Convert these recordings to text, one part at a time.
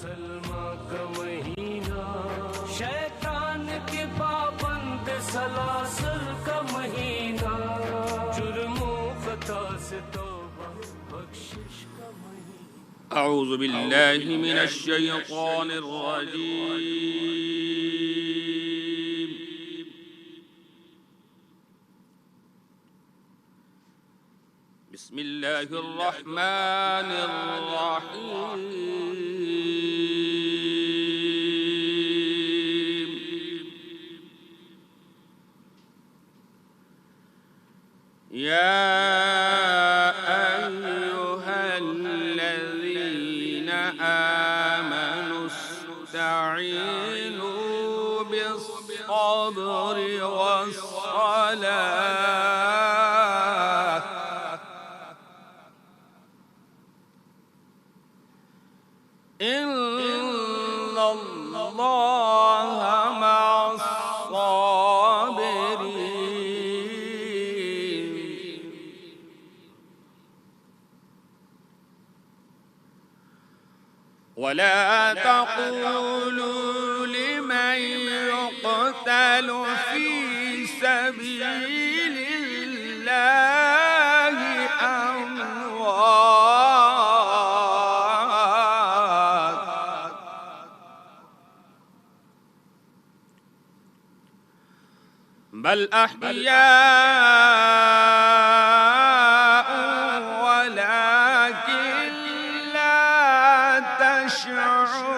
سلمہ کا مہینہ، شیطان کے پابند سلاسل کا مہینہ، جرم و خطا سے توبہ بخشش کا مہینہ۔ اعوذ باللہ من الشیطان الرجیم، بسم اللہ الرحمن الرحیم، یا ایہا الذین آمنوا استعینوا بالصبر والصلاة، ان اللہ مع الصابرین، ولا تقولوا لمن يقتل في سبيل الله أموات، بل أحياء ولكن لا تشعرون،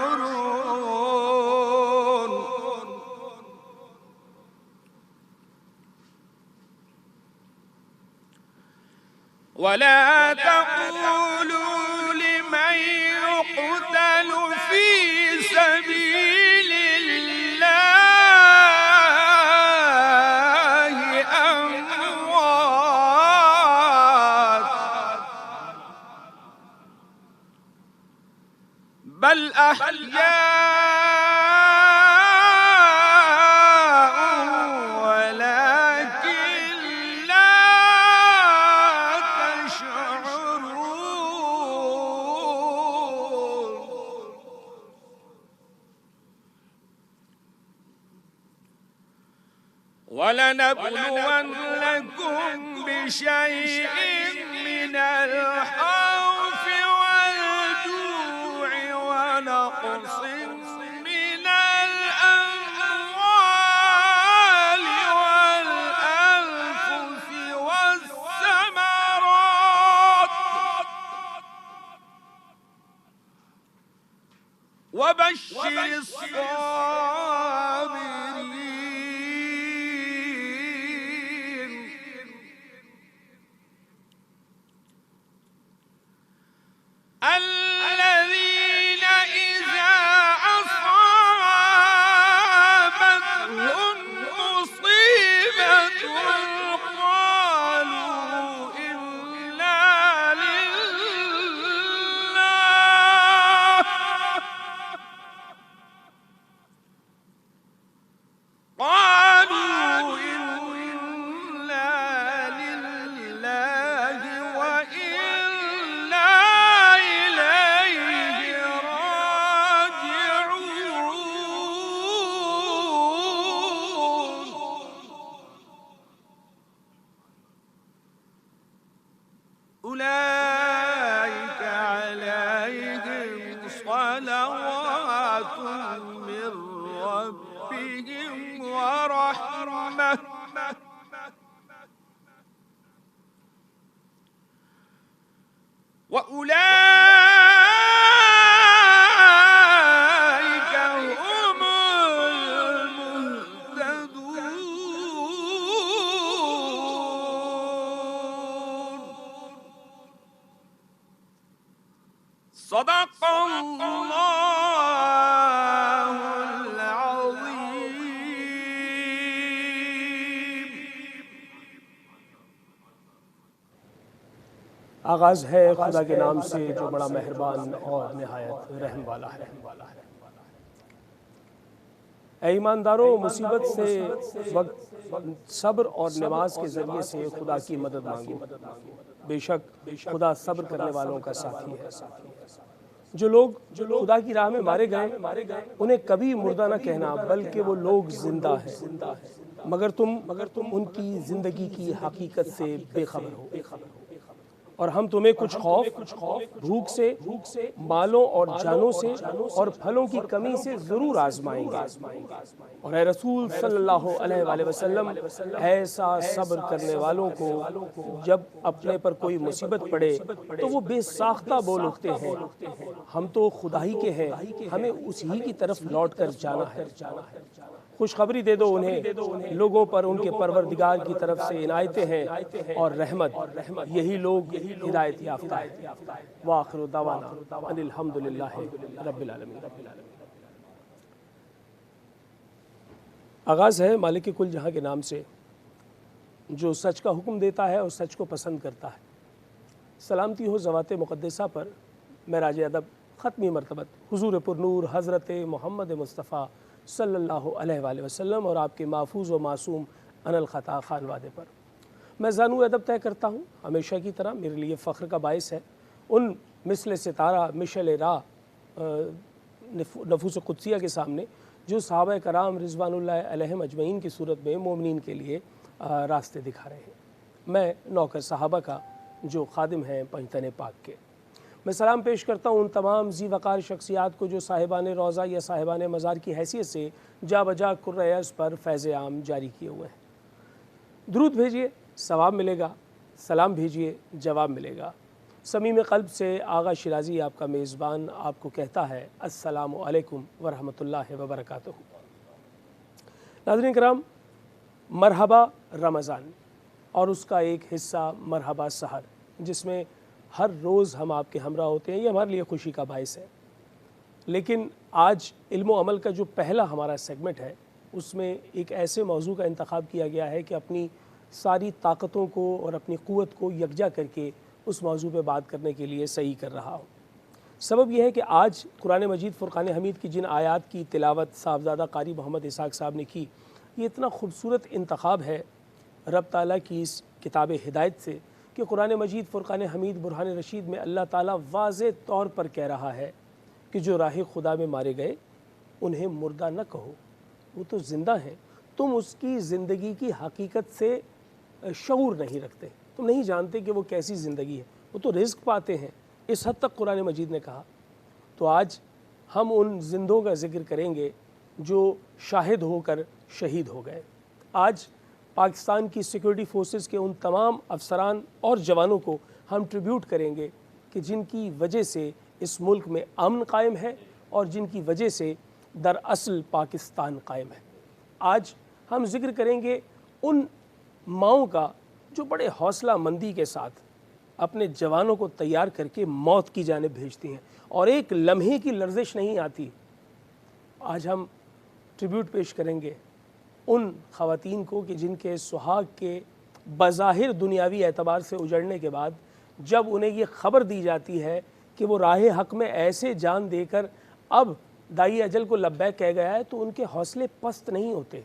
ولا تقولوا لمن يقتل في سبيل الله أموات، بل أحياء ولكن لا تشعرون، ولنبلونكم بشيء من الخوف والجوع ونقص من الأموال والأنفس والثمرات، وبشر الصابرين، الذين إذا أصابتهم مصيبة قالوا إنا لله، قالوا إنا لله وإنا إليه راجعون، أولئك عليهم صلوات من ربهم ورحمة، وأولئك هم المهتدون. صدق الله العظيم. آغاز ہے خدا کے نام سے جو بڑا مہربان اور نہایت رحم والا ہے۔ اے ایمانداروں، مصیبت سے وقت صبر اور نماز کے ذریعے سے خدا کی مدد مانگو، بے شک خدا صبر کرنے والوں کا ساتھی ہے۔ جو لوگ خدا کی راہ میں مارے گئے انہیں کبھی مردہ نہ کہنا، بلکہ وہ لوگ زندہ ہیں، مگر تم ان کی زندگی کی حقیقت سے بے خبر ہو، اور ہم تمہیں کچھ خوف، بھوک سے، مالوں اور جانوں سے اور پھلوں کی کمی سے ضرور آزمائیں گے، اور اے رسول صلی اللہ علیہ وآلہ وسلم، ایسا صبر کرنے والوں کو جب اپنے پر کوئی مصیبت پڑے تو وہ بے ساختہ بول اٹھتے ہیں، ہم تو خدا ہی کے ہیں، ہمیں اسی کی طرف لوٹ کر جانا ہے۔ خوشخبری دے دو انہیں، لوگوں پر ان کے پروردگار کی طرف سے عنایتیں ہیں اور رحمت، یہی لوگ ہدایت یافتہ ہیں۔ وآخر دعوانا ان الحمدللہ رب العالمین۔ آغاز ہے مالک کل جہاں کے نام سے، جو سچ کا حکم دیتا ہے اور سچ کو پسند کرتا ہے۔ سلامتی ہو ذوات مقدسہ پر، معراج ادب ختمی مرتبت حضور پرنور حضرت محمد مصطفیٰ صلی اللہ علیہ وآلہ وسلم اور آپ کے محفوظ و معصوم ان الخطا خانوادے پر۔ میں زانو ادب طے کرتا ہوں، ہمیشہ کی طرح میرے لیے فخر کا باعث ہے ان مثل ستارہ مشعل راہ نفوس قدسیہ کے سامنے جو صحابہ کرام رضوان اللہ علیہم اجمعین کی صورت میں مومنین کے لیے راستے دکھا رہے ہیں۔ میں نوکر صحابہ کا جو خادم ہیں پنجتن پاک کے، میں سلام پیش کرتا ہوں ان تمام ذی وقار شخصیات کو جو صاحبان روضہ یا صاحبان مزار کی حیثیت سے جا بجا کرۂ پر فیض عام جاری کیے ہوئے ہیں۔ درود بھیجیے، ثواب ملے گا، سلام بھیجیے، جواب ملے گا۔ صمیم قلب سے آغا شیرازی آپ کا میزبان آپ کو کہتا ہے السلام علیکم ورحمۃ اللہ وبرکاتہ۔ ناظرین کرام، مرحبا رمضان اور اس کا ایک حصہ مرحبا سحر، جس میں ہر روز ہم آپ کے ہمراہ ہوتے ہیں، یہ ہمارے لیے خوشی کا باعث ہے۔ لیکن آج علم و عمل کا جو پہلا ہمارا سیگمنٹ ہے، اس میں ایک ایسے موضوع کا انتخاب کیا گیا ہے کہ اپنی ساری طاقتوں کو اور اپنی قوت کو یکجا کر کے اس موضوع پہ بات کرنے کے لیے صحیح کر رہا ہوں۔ سبب یہ ہے کہ آج قرآن مجید فرقان حمید کی جن آیات کی تلاوت صاحبزادہ قاری محمد اسحاق صاحب نے کی، یہ اتنا خوبصورت انتخاب ہے رب تعالیٰ کی اس کتاب ہدایت سے کہ قرآن مجید فرقان حمید برہان رشید میں اللہ تعالیٰ واضح طور پر کہہ رہا ہے کہ جو راہ خدا میں مارے گئے انہیں مردہ نہ کہو، وہ تو زندہ ہیں، تم اس کی زندگی کی حقیقت سے شعور نہیں رکھتے، تم نہیں جانتے کہ وہ کیسی زندگی ہے، وہ تو رزق پاتے ہیں، اس حد تک قرآن مجید نے کہا۔ تو آج ہم ان زندوں کا ذکر کریں گے جو شاہد ہو کر شہید ہو گئے۔ آج پاکستان کی سیکورٹی فورسز کے ان تمام افسران اور جوانوں کو ہم ٹریبیوٹ کریں گے کہ جن کی وجہ سے اس ملک میں امن قائم ہے اور جن کی وجہ سے دراصل پاکستان قائم ہے۔ آج ہم ذکر کریں گے ان ماؤں کا جو بڑے حوصلہ مندی کے ساتھ اپنے جوانوں کو تیار کر کے موت کی جانب بھیجتی ہیں اور ایک لمحے کی لرزش نہیں آتی۔ آج ہم ٹریبیوٹ پیش کریں گے ان خواتین کو کہ جن کے سہاگ کے بظاہر دنیاوی اعتبار سے اجڑنے کے بعد جب انہیں یہ خبر دی جاتی ہے کہ وہ راہ حق میں ایسے جان دے کر اب دائی اجل کو لبیک کہہ گیا ہے، تو ان کے حوصلے پست نہیں ہوتے،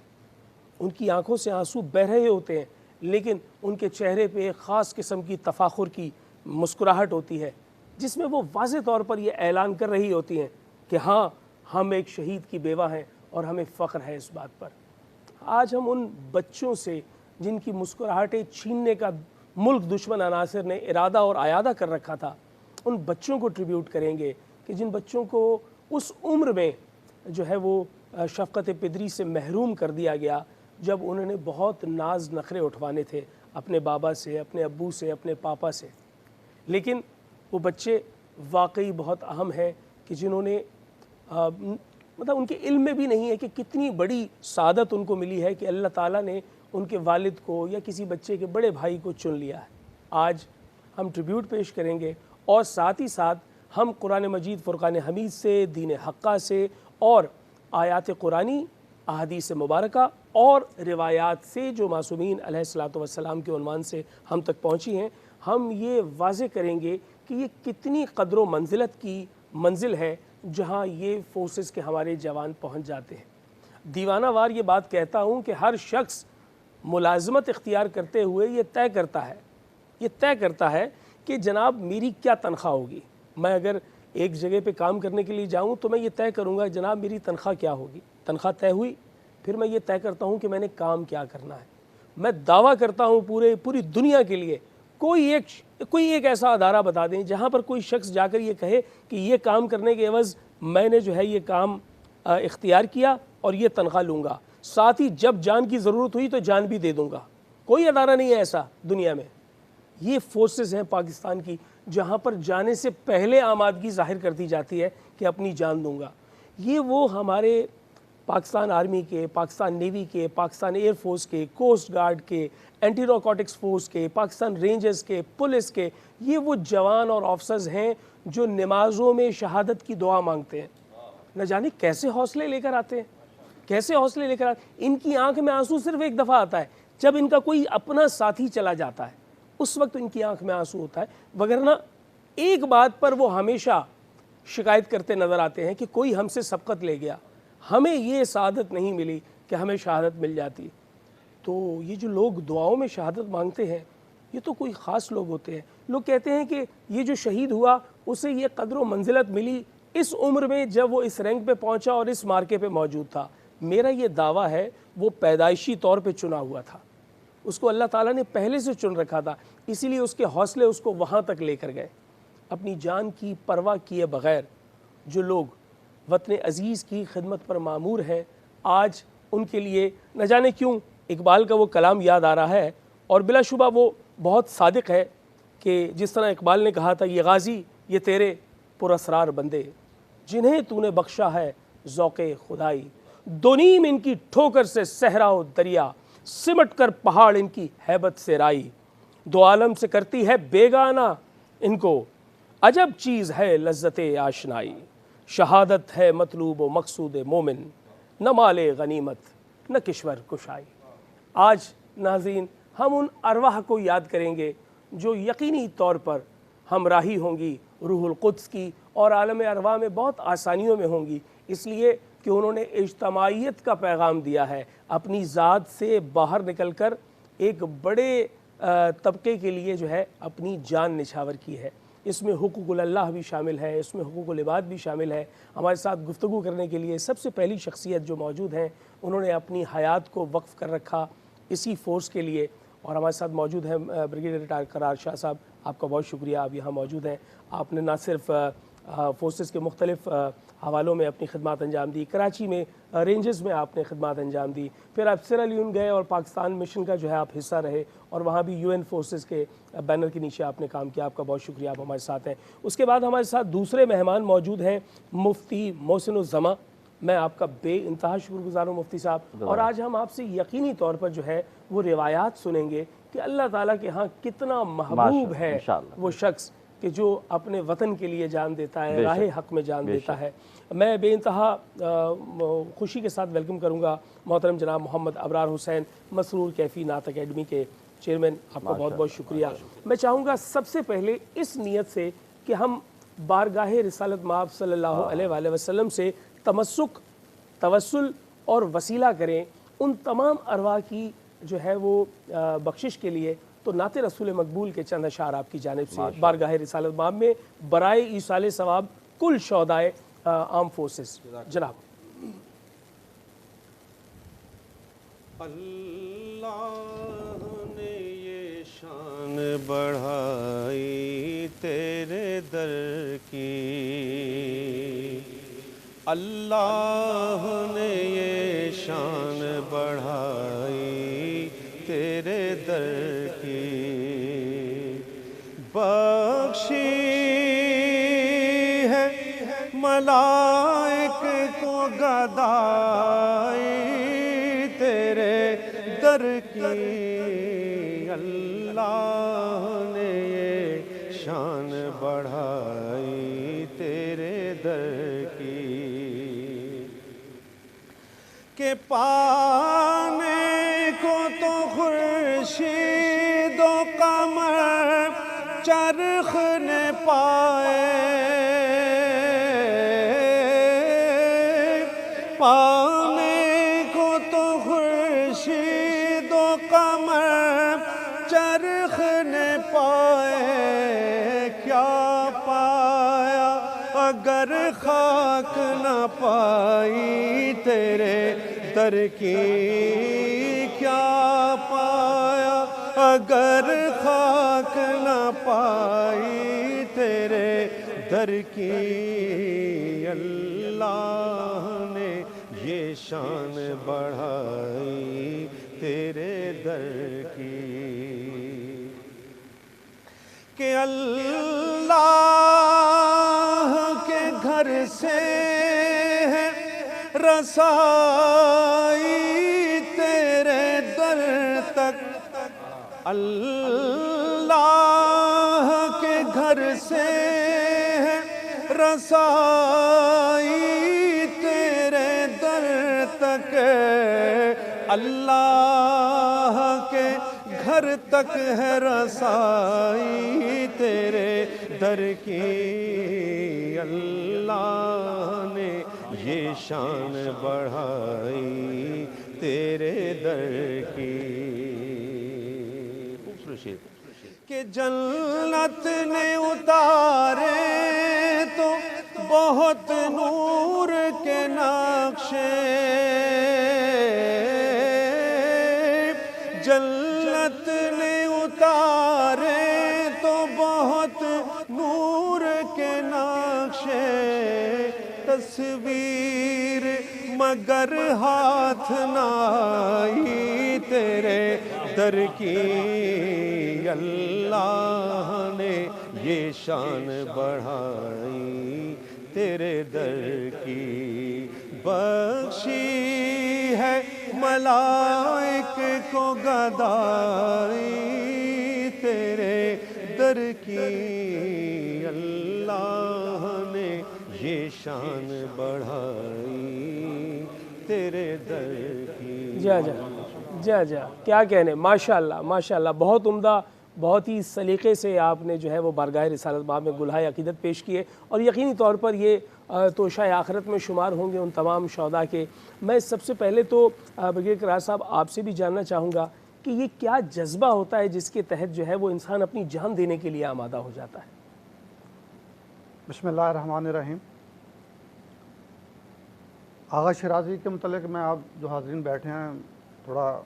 ان کی آنکھوں سے آنسو بہہ رہے ہوتے ہیں، لیکن ان کے چہرے پہ ایک خاص قسم کی تفاخر کی مسکراہٹ ہوتی ہے جس میں وہ واضح طور پر یہ اعلان کر رہی ہوتی ہیں کہ ہاں، ہم ایک شہید کی بیوہ ہیں اور ہمیں فخر ہے اس بات پر۔ آج ہم ان بچوں سے جن کی مسکراہٹیں چھیننے کا ملک دشمن عناصر نے ارادہ اور اعادہ کر رکھا تھا، ان بچوں کو ٹریبیوٹ کریں گے کہ جن بچوں کو اس عمر میں جو ہے وہ شفقت پدری سے محروم کر دیا گیا جب انہوں نے بہت ناز نخرے اٹھوانے تھے اپنے بابا سے، اپنے ابو سے، اپنے پاپا سے۔ لیکن وہ بچے واقعی بہت اہم ہیں کہ جنہوں نے مطلب ان کے علم میں بھی نہیں ہے کہ کتنی بڑی سعادت ان کو ملی ہے کہ اللہ تعالیٰ نے ان کے والد کو یا کسی بچے کے بڑے بھائی کو چن لیا ہے۔ آج ہم ٹریبیوٹ پیش کریں گے اور ساتھ ہی ساتھ ہم قرآن مجید فرقان حمید سے، دین حقہ سے اور آیات قرآنی، احادیث مبارکہ اور روایات سے جو معصومین علیہ الصلاۃ والسلام کے عنوان سے ہم تک پہنچی ہیں، ہم یہ واضح کریں گے کہ یہ کتنی قدر و منزلت کی منزل ہے جہاں یہ فورسز کے ہمارے جوان پہنچ جاتے ہیں۔ دیوانہ وار یہ بات کہتا ہوں کہ ہر شخص ملازمت اختیار کرتے ہوئے یہ طے کرتا ہے کہ جناب میری کیا تنخواہ ہوگی۔ میں اگر ایک جگہ پہ کام کرنے کے لیے جاؤں تو میں یہ طے کروں گا جناب میری تنخواہ کیا ہوگی، تنخواہ طے ہوئی، پھر میں یہ طے کرتا ہوں کہ میں نے کام کیا کرنا ہے۔ میں دعویٰ کرتا ہوں پوری دنیا کے لیے کوئی ایک ایسا ادارہ بتا دیں جہاں پر کوئی شخص جا کر یہ کہے کہ یہ کام کرنے کے عوض میں نے جو ہے یہ کام اختیار کیا اور یہ تنخواہ لوں گا، ساتھ ہی جب جان کی ضرورت ہوئی تو جان بھی دے دوں گا۔ کوئی ادارہ نہیں ہے ایسا دنیا میں۔ یہ فورسز ہیں پاکستان کی جہاں پر جانے سے پہلے آمادگی ظاہر کر دی جاتی ہے کہ اپنی جان دوں گا۔ یہ وہ ہمارے پاکستان آرمی کے، پاکستان نیوی کے، پاکستان ایئر فورس کے، کوسٹ گارڈ کے، اینٹی نارکوٹکس فورس کے، پاکستان رینجرز کے، پولیس کے، یہ وہ جوان اور آفسرز ہیں جو نمازوں میں شہادت کی دعا مانگتے ہیں۔ نہ جانے کیسے حوصلے لے کر آتے ہیں، کیسے حوصلے لے کر آتے ہیں۔ ان کی آنکھ میں آنسو صرف ایک دفعہ آتا ہے جب ان کا کوئی اپنا ساتھی چلا جاتا ہے، اس وقت ان کی آنکھ میں آنسو ہوتا ہے، وگرنہ ایک بات پر وہ ہمیشہ شکایت کرتے نظر آتے ہیں کہ کوئی ہم سے سبقت لے گیا، ہمیں یہ سعادت نہیں ملی کہ ہمیں شہادت مل جاتی۔ تو یہ جو لوگ دعاؤں میں شہادت مانگتے ہیں یہ تو کوئی خاص لوگ ہوتے ہیں۔ لوگ کہتے ہیں کہ یہ جو شہید ہوا اسے یہ قدر و منزلت ملی اس عمر میں جب وہ اس رینک پہ پہنچا اور اس مارکے پہ موجود تھا۔ میرا یہ دعویٰ ہے وہ پیدائشی طور پہ چنا ہوا تھا، اس کو اللہ تعالیٰ نے پہلے سے چن رکھا تھا، اسی لیے اس کے حوصلے اس کو وہاں تک لے کر گئے۔ اپنی جان کی پرواہ کیے بغیر جو لوگ وطن عزیز کی خدمت پر مامور ہیں، آج ان کے لیے نہ جانے کیوں اقبال کا وہ کلام یاد آ رہا ہے، اور بلا شبہ وہ بہت صادق ہے کہ جس طرح اقبال نے کہا تھا، یہ غازی یہ تیرے پراسرار بندے جنہیں تو نے بخشا ہے ذوق خدائی، دو نیم ان کی ٹھوکر سے صحرا و دریا، سمٹ کر پہاڑ ان کی ہیبت سے رائی، دو عالم سے کرتی ہے بیگانہ ان کو، عجب چیز ہے لذت آشنائی، شہادت ہے مطلوب و مقصود مومن، نہ مال غنیمت نہ کشور کشائی۔ آج ناظرین ہم ان ارواح کو یاد کریں گے جو یقینی طور پر ہمراہی ہوں گی روح القدس کی اور عالم ارواح میں بہت آسانیوں میں ہوں گی، اس لیے کہ انہوں نے اجتماعیت کا پیغام دیا ہے، اپنی ذات سے باہر نکل کر ایک بڑے طبقے کے لیے جو ہے اپنی جان نچھاور کی ہے۔ اس میں حقوق اللہ بھی شامل ہے، اس میں حقوق العباد بھی شامل ہے۔ ہمارے ساتھ گفتگو کرنے کے لیے سب سے پہلی شخصیت جو موجود ہیں، انہوں نے اپنی حیات کو وقف کر رکھا اسی فورس کے لیے، اور ہمارے ساتھ موجود ہیں بریگیڈیئر ریٹائر قرار شاہ صاحب۔ آپ کا بہت شکریہ، آپ یہاں موجود ہیں۔ آپ نے نہ صرف فورسز کے مختلف حوالوں میں اپنی خدمات انجام دی، کراچی میں رینجز میں آپ نے خدمات انجام دی، پھر آپ سیرا لیون گئے اور پاکستان مشن کا جو ہے آپ حصہ رہے، اور وہاں بھی UN فورسز کے بینر کے نیچے آپ نے کام کیا۔ آپ کا بہت شکریہ، آپ ہمارے ساتھ ہیں۔ اس کے بعد ہمارے ساتھ دوسرے مہمان موجود ہیں مفتی محسن الزماں۔ میں آپ کا بے انتہا شکر گزار ہوں مفتی صاحب، اور آج ہم آپ سے یقینی طور پر جو ہے وہ روایات سنیں گے کہ اللہ تعالیٰ کے ہاں کتنا محبوب ہے وہ شخص کہ جو اپنے وطن کے لیے جان دیتا ہے، راہ حق میں جان دیتا ہے۔ میں بے انتہا خوشی کے ساتھ ویلکم کروں گا محترم جناب محمد ابرار حسین، مسرور کیفی نعت اکیڈمی کے چیئرمین۔ آپ کا بہت بہت شکریہ۔ میں چاہوں گا سب سے پہلے اس نیت سے کہ ہم بارگاہ رسالت مآب صلی اللہ علیہ وآلہ وسلم سے تمسک، توسل اور وسیلہ کریں ان تمام ارواح کی جو ہے وہ بخشش کے لیے۔ تو نعت رسول مقبول کے چند اشعار آپ کی جانب سے بارگاہ رسالت مآب میں برائے ایصال ثواب کل شہدائے آرم فورسز۔ جناب۔ اللہ نے یہ شان بڑھائی تیرے در کی، اللہ نے یہ شان بڑھائی تیرے در کی، بخشی ہے ملائک کو گدائی تیرے در کی، اللہ نے یہ شان بڑھائی تیرے در کی، کہ پانے کو تو خورشید و قمر چرخ نے پائے، پانے کو تو خورشید و قمر چرخ نے پائے، کیا پایا اگر خاک نہ پائی تیرے در کی کیا پایا، اگر خاک نہ پائی تیرے در کی، اللہ نے یہ شان بڑھائی تیرے در کی کہ اللہ کے گھر سے ہے رسائی تیرے در تک، اللہ کے گھر سے ہے رسائی تیرے در تک، اللہ کے گھر تک ہے رسائی تیرے در کی، اللہ نے یہ شان بڑھائی تیرے در کی کہ جنت نے اتارے تو بہت نور کے نقشے، جنت نے اتارے تو بہت نور کے نقشے، تصویر مگر ہاتھ نہ آئی تیرے در کی، اللہ نے یہ شان بڑھائی تیرے در کی، بخشی ہے ملائک کو گدائی تیرے در کی، اللہ نے یہ شان بڑھائی تیرے در کی۔ جا کیا کہنے، ماشاءاللہ ماشاءاللہ، بہت عمدہ، بہت ہی سلیقے سے آپ نے جو ہے وہ بارگاہ رسالت باب میں گلہائے عقیدت پیش کیے، اور یقینی طور پر یہ توشہ آخرت میں شمار ہوں گے ان تمام شہداء کے۔ میں سب سے پہلے تو بریگیڈیئر کرار صاحب آپ سے بھی جاننا چاہوں گا کہ یہ کیا جذبہ ہوتا ہے جس کے تحت جو ہے وہ انسان اپنی جان دینے کے لیے آمادہ ہو جاتا ہے؟ بسم اللہ الرحمن الرحیم۔ آغا شیرازی کے متعلق میں آپ جو حاضرین بیٹھے ہیں تھوڑا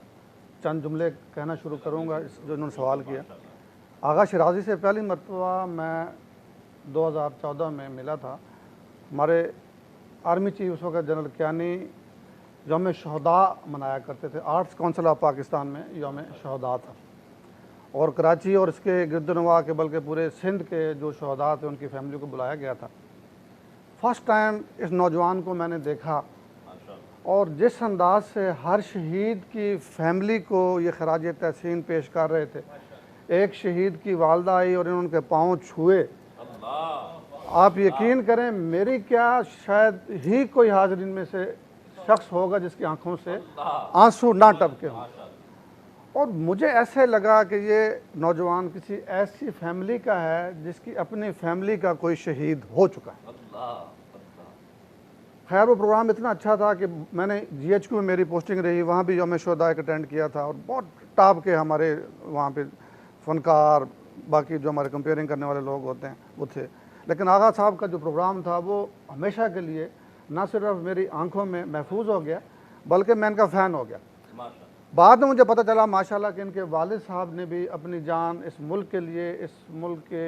چند جملے کہنا شروع کروں گا جو انہوں نے سوال کیا۔ آغا شیرازی سے پہلی مرتبہ میں 2014 میں ملا تھا۔ ہمارے آرمی چیف اس وقت جنرل کیانی یوم شہداء منایا کرتے تھے، آرٹس کونسل آف پاکستان میں یوم شہداء تھا، اور کراچی اور اس کے گرد و نواح کے بلکہ پورے سندھ کے جو شہداء تھے ان کی فیملی کو بلایا گیا تھا۔ فرسٹ ٹائم اس نوجوان کو میں نے دیکھا، اور جس انداز سے ہر شہید کی فیملی کو یہ خراج تحسین پیش کر رہے تھے۔ ایک شہید کی والدہ آئی اور انہوں نے پاؤں چھوئے، آپ یقین کریں میری کیا شاید ہی کوئی حاضرین میں سے شخص ہوگا جس کی آنکھوں سے آنسو نہ ٹپکے ہوں، اور مجھے ایسے لگا کہ یہ نوجوان کسی ایسی فیملی کا ہے جس کی اپنی فیملی کا کوئی شہید ہو چکا ہے۔ خیر وہ پروگرام اتنا اچھا تھا کہ میں نے جی ایچ کیو میں میری پوسٹنگ رہی، وہاں بھی یوم شہداء اٹینڈ کیا تھا، اور بہت ٹاپ کے ہمارے وہاں پہ فنکار باقی جو ہمارے کمپیئرنگ کرنے والے لوگ ہوتے ہیں وہ تھے۔ لیکن آغا صاحب کا جو پروگرام تھا وہ ہمیشہ کے لیے نہ صرف میری آنکھوں میں محفوظ ہو گیا بلکہ میں ان کا فین ہو گیا۔ بعد میں مجھے پتہ چلا ماشاءاللہ کہ ان کے والد صاحب نے بھی اپنی جان اس ملک کے لیے، اس ملک کے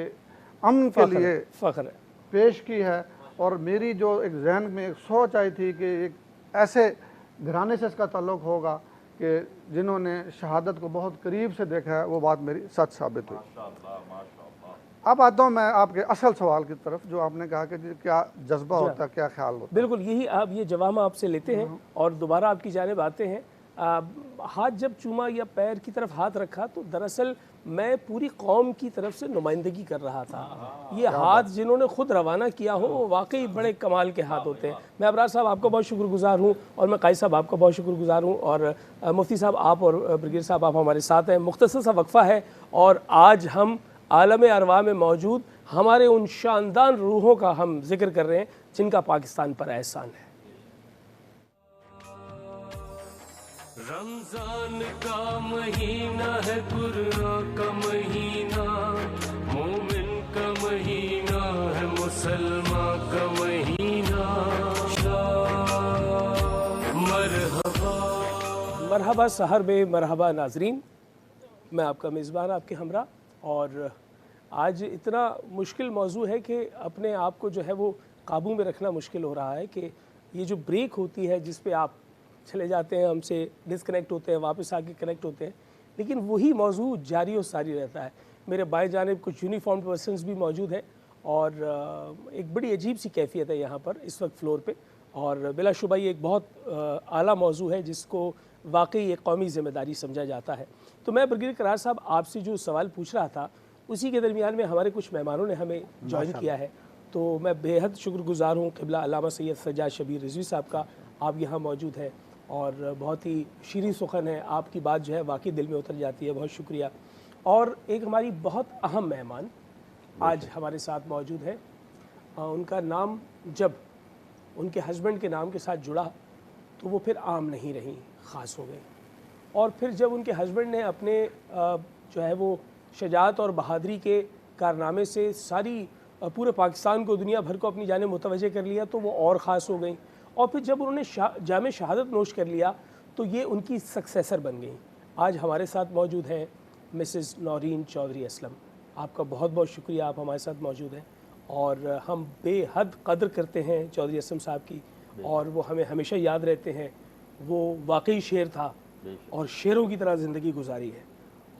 امن کے لیے فخر ہے پیش کی ہے، اور میری جو ایک ذہن میں ایک سوچ آئی تھی کہ ایک ایسے گھرانے سے اس کا تعلق ہوگا کہ جنہوں نے شہادت کو بہت قریب سے دیکھا ہے، وہ بات میری سچ ثابت ہوئی۔ اب آتا ہوں میں آپ کے اصل سوال کی طرف، جو آپ نے کہا کہ کیا جذبہ ہوتا ہے، کیا خیال ہوتا ہے۔ بالکل یہی آپ یہ جواب آپ سے لیتے ہیں اور دوبارہ آپ کی جانب آتے ہیں۔ ہاتھ جب چوما یا پیر کی طرف ہاتھ رکھا تو دراصل میں پوری قوم کی طرف سے نمائندگی کر رہا تھا۔ یہ ہاتھ جنہوں نے خود روانہ کیا ہو وہ واقعی بڑے کمال کے ہاتھ ہوتے ہیں۔ میں ابرار صاحب آپ کا بہت شکر گزار ہوں، اور میں قائد صاحب آپ کا بہت شکر گزار ہوں، اور مفتی صاحب آپ اور بریگیڈیئر صاحب آپ ہمارے ساتھ ہیں۔ مختصر سا وقفہ ہے، اور آج ہم عالم ارواح میں موجود ہمارے ان شاندار روحوں کا ہم ذکر کر رہے ہیں جن کا پاکستان پر احسان ہے۔ رمضان کا مہینہ ہے، قرآن کا مہینہ، مومن کا مہینہ ہے، सलमा का महीना मरहबा मरहबा सहर में मरहबा नाजरीन, मैं आपका मेज़बान आपके हमरा। और आज इतना मुश्किल मौजू है कि अपने आप को जो है वो काबू में रखना मुश्किल हो रहा है कि ये जो ब्रेक होती है जिस पे आप चले जाते हैं, हमसे डिस्कनेक्ट होते हैं, वापस आके कनेक्ट होते हैं, लेकिन वही मौजू जारी और सारी रहता है। मेरे बाएं जानिब कुछ यूनिफॉर्म पर्सनस भी मौजूद हैं और एक बड़ी अजीब सी कैफियत है यहाँ पर इस वक्त फ्लोर पे। और बिलाशुबा ये एक बहुत आला मौजू है जिसको वाकई एक कौमी ज़िम्मेदारी समझा जाता है। तो मैं बरगीर करार साहब आपसे जो सवाल पूछ रहा था उसी के दरमियान में हमारे कुछ मेहमानों ने हमें ज्वाइन किया है, तो मैं बेहद शुक्रगुज़ार हूँ क़िबला अल्लामा सैयद सज्जाद शबीर रिज़वी साहब का, आप यहाँ मौजूद हैं और बहुत ही शीरीं सुखन है, आपकी बात जो है वाकई दिल में उतर जाती है, बहुत शुक्रिया। और एक हमारी बहुत अहम मेहमान आज हमारे साथ मौजूद है, उनका नाम जब उनके हस्बैंड के नाम के साथ जुड़ा तो वो फिर आम नहीं रही, ख़ास हो गई। और फिर जब उनके हस्बैंड ने अपने जो है वो शजाअत और बहादरी के कारनामे से सारी पूरे पाकिस्तान को, दुनिया भर को अपनी जानिब मुतवज्जे कर लिया तो वो और ख़ास हो गई। और फिर जब उन्होंने जामे शहादत नोश कर लिया तो ये उनकी सक्सेसर बन गई। आज हमारे साथ मौजूद हैं मिसेस नौरीन चौधरी असलम। आपका बहुत बहुत शुक्रिया, आप हमारे साथ मौजूद हैं और हम बेहद कदर करते हैं चौधरी असलम साहब की और वो हमें हमेशा याद रहते हैं। वो वाकई शेर था और शेरों की तरह ज़िंदगी गुजारी है।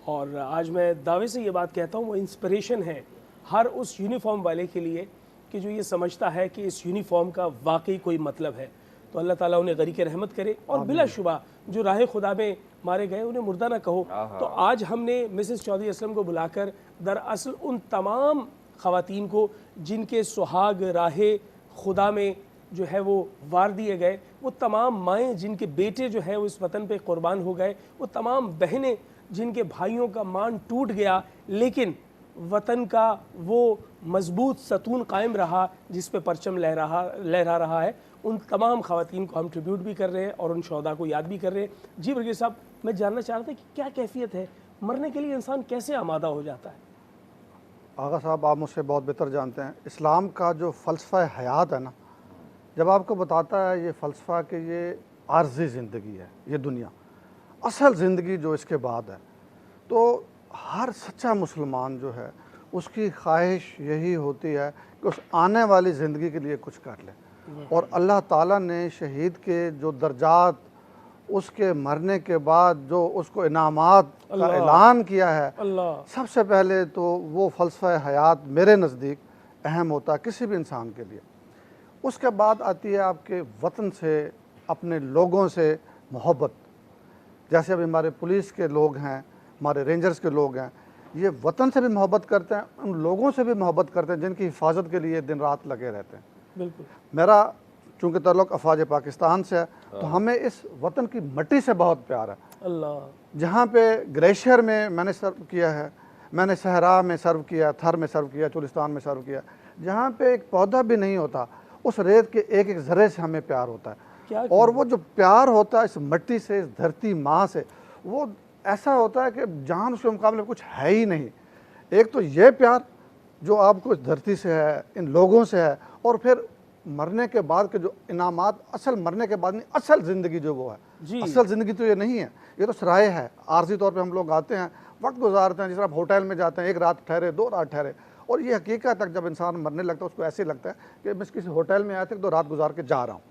और आज मैं दावे से ये बात कहता हूँ, वो इंस्पिरेशन है हर उस यूनिफॉर्म वाले के लिए कि जो ये समझता है कि इस यूनिफॉर्म का वाकई कोई मतलब है। तो अल्लाह ताला उन्हें गरीक रहमत करे और बिलाशुबा जो राह खुदा में मारे गए उन्हें मुर्दा ना कहो। तो आज हमने मिसेस चौधरी असलम को बुलाकर दरअसल उन तमाम ख़वातीन को जिनके सुहाग राह खुदा में जो है वो वार दिए गए, वो तमाम माएँ जिनके बेटे जो है वो इस वतन पे क़ुरबान हो गए, वो तमाम बहनें जिनके भाइयों का मान टूट गया लेकिन वतन का वो मजबूत सतून कायम रहा जिस पे परचम लहरा रहा है, उन तमाम ख़वातीन को हम ट्रिब्यूट भी कर रहे हैं और उन शोहदा को याद भी कर रहे हैं। जी बरगीर साहब, मैं जानना चाह रहा था कि क्या कैफियत है, मरने के लिए इंसान कैसे आमादा हो जाता है? आगा साहब, आप मुझसे बहुत बेहतर जानते हैं इस्लाम का जो फ़लसफ़ा हयात है ना, जब आपको बताता है ये फ़लसफ़ा कि ये आर्ज़ी ज़िंदगी है, ये दुनिया असल ज़िंदगी जो इसके बाद है, तो हर सच्चा मुसलमान जो है उसकी ख्वाहिश यही होती है कि उस आने वाली ज़िंदगी के लिए कुछ कर ले। और अल्लाह ताला ने शहीद के जो दर्जात, उसके मरने के बाद जो उसको इनामात का ऐलान किया है, सबसे पहले तो वो फ़लसफ़ा हयात मेरे नज़दीक अहम होता है किसी भी इंसान के लिए। उसके बाद आती है आपके वतन से, अपने लोगों से मोहब्बत। जैसे अभी हमारे पुलिस के लोग हैं, हमारे रेंजर्स के लोग हैं, ये वतन से भी मोहब्बत करते हैं, उन लोगों से भी मोहब्बत करते हैं जिनकी हिफाजत के लिए दिन रात लगे रहते हैं। बिल्कुल। मेरा चूँकि ताल्लुक़ अफ़वाज पाकिस्तान से है तो हमें इस वतन की मिट्टी से बहुत प्यार है। अल्लाह। जहाँ पे ग्लेशियर में मैंने सर्व किया है, मैंने सहरा में सर्व किया, थर में सर्व किया, चुलिस्तान में सर्व किया, जहाँ पे एक पौधा भी नहीं होता, उस रेत के एक एक ज़र्रे से हमें प्यार होता है। और वो जो प्यार होता है इस मिट्टी से, इस धरती माँ से, वो ऐसा होता है कि जान उसके मुकाबले कुछ है ही नहीं। एक तो ये प्यार जो आपको इस धरती से है, इन लोगों से है, और फिर मरने के बाद के जो इनामात, असल मरने के बाद नहीं, असल ज़िंदगी जो वो है, असल ज़िंदगी तो ये नहीं है, ये तो सराय है। आर्जी तौर पे हम लोग आते हैं, वक्त गुजारते हैं, जिस तरह आप होटल में जाते हैं, एक रात ठहरे, 2 रात ठहरे, और ये हकीकत तक जब इंसान मरने लगता है उसको ऐसे लगता है कि मैं किसी होटल में आया था, 2 रात गुजार के जा रहा हूँ।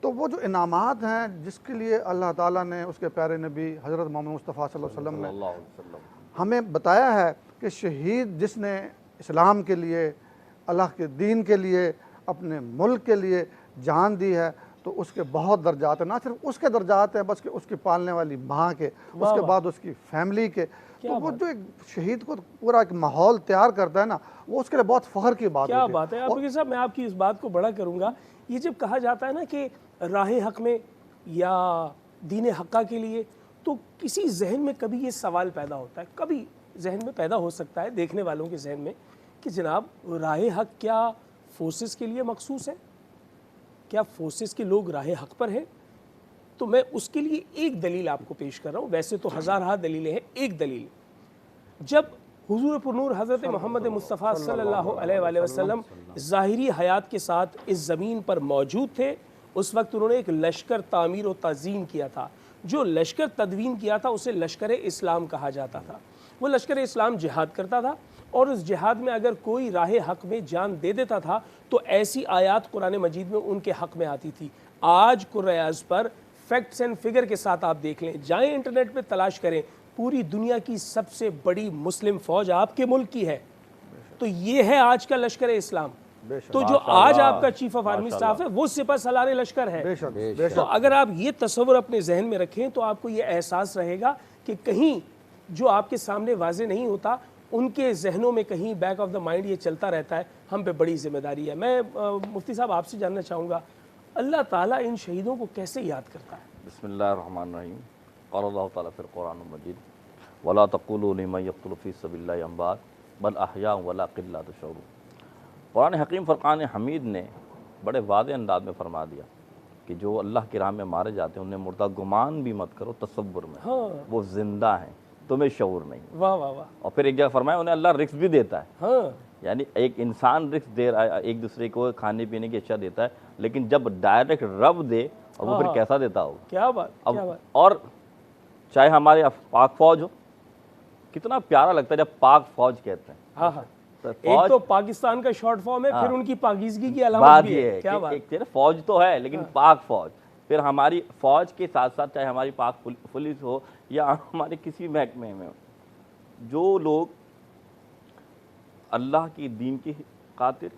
तो वो जो इनामात हैं जिसके लिए अल्लाह ताला ने, उसके प्यारे नबी हज़रत मोहम्मद मुस्तफ़ा सल्लल्लाहु अलैहि वसल्लम ने हमें बताया है कि शहीद जिसने इस्लाम के लिए, अल्लाह के दीन के लिए, अपने मुल्क के लिए जान दी है, तो उसके बहुत दर्जात हैं। ना सिर्फ उसके दर्जात हैं, बल्कि उसकी पालने वाली माँ के, उसके बाद उसकी फैमिली के। तो वो जो एक शहीद को पूरा एक माहौल तैयार करता है ना, वो उसके लिए बहुत फ़ख्र की बात क्या बात है। आप साहब, मैं आपकी इस बात को बड़ा करूँगा। ये जब कहा जाता है ना कि राह हक़ में या दीन हक़ा के लिए, तो किसी जहन में कभी ये सवाल पैदा होता है, कभी जहन में पैदा हो सकता है देखने वालों के जहन में कि जनाब राह हक़ क्या फोर्सेस के लिए मखसूस है? क्या फोर्सेस के लोग राह हक़ पर हैं? तो मैं उसके लिए एक दलील आपको पेश कर रहा हूँ। वैसे तो हज़ार दलीलें हैं, एक दलील, जब हुजूर पुरनूर हज़रत मोहम्मद मुस्तफ़ा सल्लल्लाहु अलैहि वसल्लम ज़ाहिरी हयात के साथ इस ज़मीन पर मौजूद थे। उस वक्त उन्होंने एक लश्कर तामीर और तज़ीम किया था। जो लश्कर तदवीन किया था उसे लश्कर इस्लाम कहा जाता था। वो लश्कर इस्लाम जिहाद करता था और उस जिहाद में अगर कोई राह हक़ में जान दे देता था तो ऐसी आयात कुरान मजीद में उनके हक़ में आती थी। आज कुर्आज़ पर फैक्ट्स एंड फिगर के साथ आप देख लें, जाएँ इंटरनेट पर तलाश करें, पूरी दुनिया की सबसे बड़ी मुस्लिम फ़ौज आपके मुल्क की है। तो ये है आज का लश्कर इस्लाम। तो जो आज आपका चीफ ऑफ आर्मी स्टाफ है वो सिपह सलार लश्कर है। तो अगर आप ये तस्वर अपने जहन में रखें तो आपको ये एहसास रहेगा कि कहीं जो आपके सामने वाज़े नहीं होता उनके जहनों में कहीं बैक ऑफ द माइंड ये चलता रहता है। हम पे बड़ी जिम्मेदारी है। मैं मुफ्ती साहब आपसे जानना चाहूँगा, अल्लाह ताला इन शहीदों को कैसे याद करता है? बिस्मिल्लाहिर्रहमानिर्रहीम। क़ाल अल्लाहु तआला फ़िल क़ुरानिल मजीद वला तक़ूलू लिमन यक़्तुलु फ़ी सबिलिल्लाहि अम्वात बल अहया वलाकिन ला तशऊरून। कुरान हकीम फ़ुरक़ान हमीद ने बड़े वाज़ेह अंदाज में फरमा दिया कि जो अल्लाह की राह में मारे जाते हैं उन्हें मुर्दा गुमान भी मत करो तसव्वुर में। हाँ। वो ज़िंदा हैं, तुम्हें शऊर नहीं। वाह वाह वाह। और फिर एक जगह फरमाया उन्हें अल्लाह रिस्क भी देता है। हाँ। यानी एक इंसान रिस्क दे रहा है, एक दूसरे को खाने पीने की अच्छा देता है, लेकिन जब डायरेक्ट रब दे और वो फिर कैसा देता होगा। क्या बात, अब क्या बात। और चाहे हमारे पाक फौज हो, कितना प्यारा लगता है जब पाक फौज कहते हैं। हाँ हाँ। तो एक तो पाकिस्तान का शॉर्ट फॉर्म है, फिर उनकी पाकीज़गी की बात अलामत भी ये है। है क्या कि बात। एक तेरे फौज तो है लेकिन पाक फौज, फिर हमारी फौज के साथ साथ चाहे हमारी पाक पुलिस हो या हमारे किसी महकमे में हो, जो लोग अल्लाह की दीन की खातिर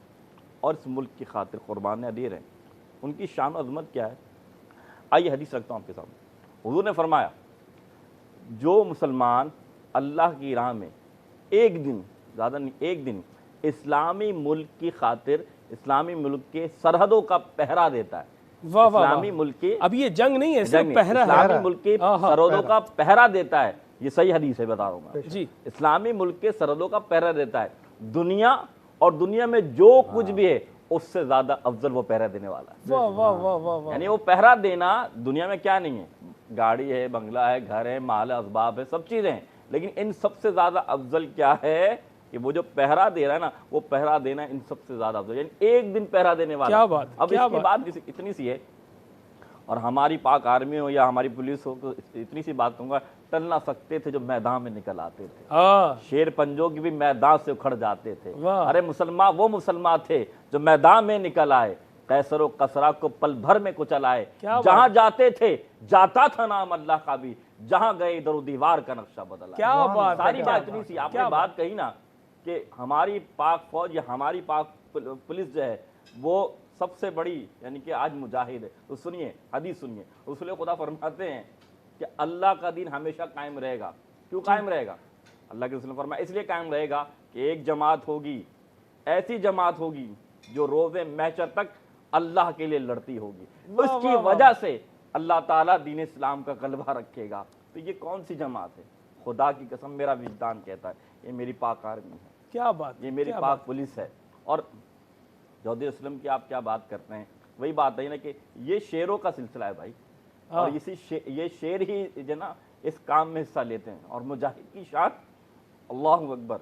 और इस मुल्क की खातिर कुर्बानियाँ दे रहे हैं, उनकी शान और अज़मत क्या है। आइए हदीस रखता हूँ आपके सामने। हुज़ूर ने फरमाया जो मुसलमान अल्लाह की राह में एक दिन, ज़्यादा नहीं, एक दिन इस्लामी मुल्क की खातिर इस्लामी मुल्क के सरहदों का पहरा देता है। वाह वाह इस्लामी मुल्क के, अब ये जंग नहीं है, जंग सिर्फ नहीं, पहरा है। इस्लामी मुल्क के सरहदों का पहरा देता है। ये सही हदीस है, बता रहा हूँ मैं। जी। इस्लामी मुल्क के सरहदों का पहरा देता है। दुनिया और दुनिया में जो कुछ भी है उससे ज्यादा अफजल वो पहरा देने वाला है। वाह वाह वाह वाह वाह। यानी वो पहरा देना, दुनिया में क्या नहीं है, गाड़ी है, बंगला है, घर है, माल है, असबाब है, सब चीजें हैं, लेकिन इन सबसे ज्यादा अफजल क्या है कि वो जो पहरा दे रहा है ना, वो पहरा देना इन सबसे ज्यादा अफजल, यानी एक दिन पहरा देने वाला। क्या बात, अब क्या इसकी बात इतनी सी है, और हमारी पाक आर्मी हो या हमारी पुलिस हो, तो इतनी सी बात कहूँगा, टल ना सकते थे जो मैदान में निकल आते थे। हाँ। शेर पंजों की भी मैदान से उखड़ जाते थे। वाह। अरे मुसलमान वो मुसलमान थे जो मैदान में निकल आए, कैसर व कसरा को पल भर में कुचल आए। जहां जाते थे जाता था नाम अल्लाह का भी, जहां गए दरो दीवार का नक्शा बदला। क्या बात, सारी बात इतनी सी। आपने बात कही ना कि हमारी पाक फौज या हमारी पाक पुलिस जो है वो सबसे बड़ी, यानी कि आज मुजाहिद है, तो सुनिए हदीस सुनिए। रसूल खुदा फरमाते हैं कि अल्लाह का दीन हमेशा कायम रहेगा। क्यों कायम रहेगा? अल्लाह के रसूल ने फरमाया इसलिए कायम रहेगा कि एक जमात होगी, ऐसी जमात होगी जो रोज़े महशर तक अल्लाह के लिए लड़ती होगी। उसकी वजह से अल्लाह ताला दीन इस्लाम का गलबा रखेगा। तो ये कौन सी जमात है? खुदा की कसम मेरा विजदान कहता है ये मेरी पाक आर्मी है। क्या बात, ये मेरी पाक पुलिस है। और जौहरी असलम की आप क्या बात करते हैं, वही बात है ना कि ये शेरों का सिलसिला है भाई। और ये शेर ही जो ना इस काम में हिस्सा लेते हैं। और मुजाहिद की शान, अल्लाहु अकबर,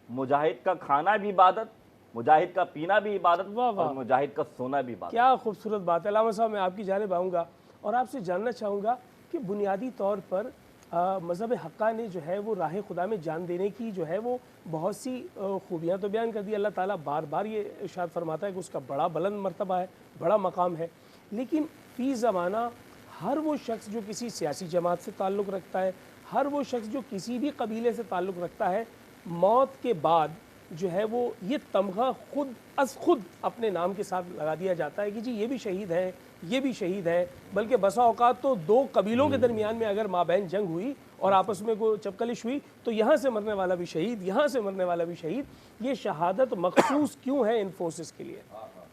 मुजाहिद का खाना भी इबादत, मुजाहिद का पीना भी इबादत, और मुजाहिद का सोना भी इबादत। क्या खूबसूरत बात है। अल्लामा साहब, मैं आपकी जानिब आऊँगा और आपसे जानना चाहूँगा कि बुनियादी तौर पर मज़हब हक़्क़ा ने जो है वो राह खुदा में जान देने की जो है वो बहुत सी खूबियाँ तो बयान कर दी। अल्लाह ताला बार बार ये इरशाद फरमाता है कि उसका बड़ा बुलंद मर्तबा है, बड़ा मकाम है। लेकिन फ़ी ज़माना हर वो शख्स जो किसी सियासी जमात से ताल्लुक़ रखता है, हर वो शख्स जो किसी भी कबीले से ताल्लुक़ रखता है, मौत के बाद जो है वो ये तमगा खुद अपने नाम के साथ लगा दिया जाता है कि जी ये भी शहीद है, ये भी शहीद है। बल्कि बसा औकात तो दो कबीलों के दरमियान में अगर माबैन जंग हुई और आपस में कोई चपकलिश हुई तो यहाँ से मरने वाला भी शहीद, यहाँ से मरने वाला भी शहीद। ये शहादत मखसूस क्यों है इन फोर्सेस के लिए?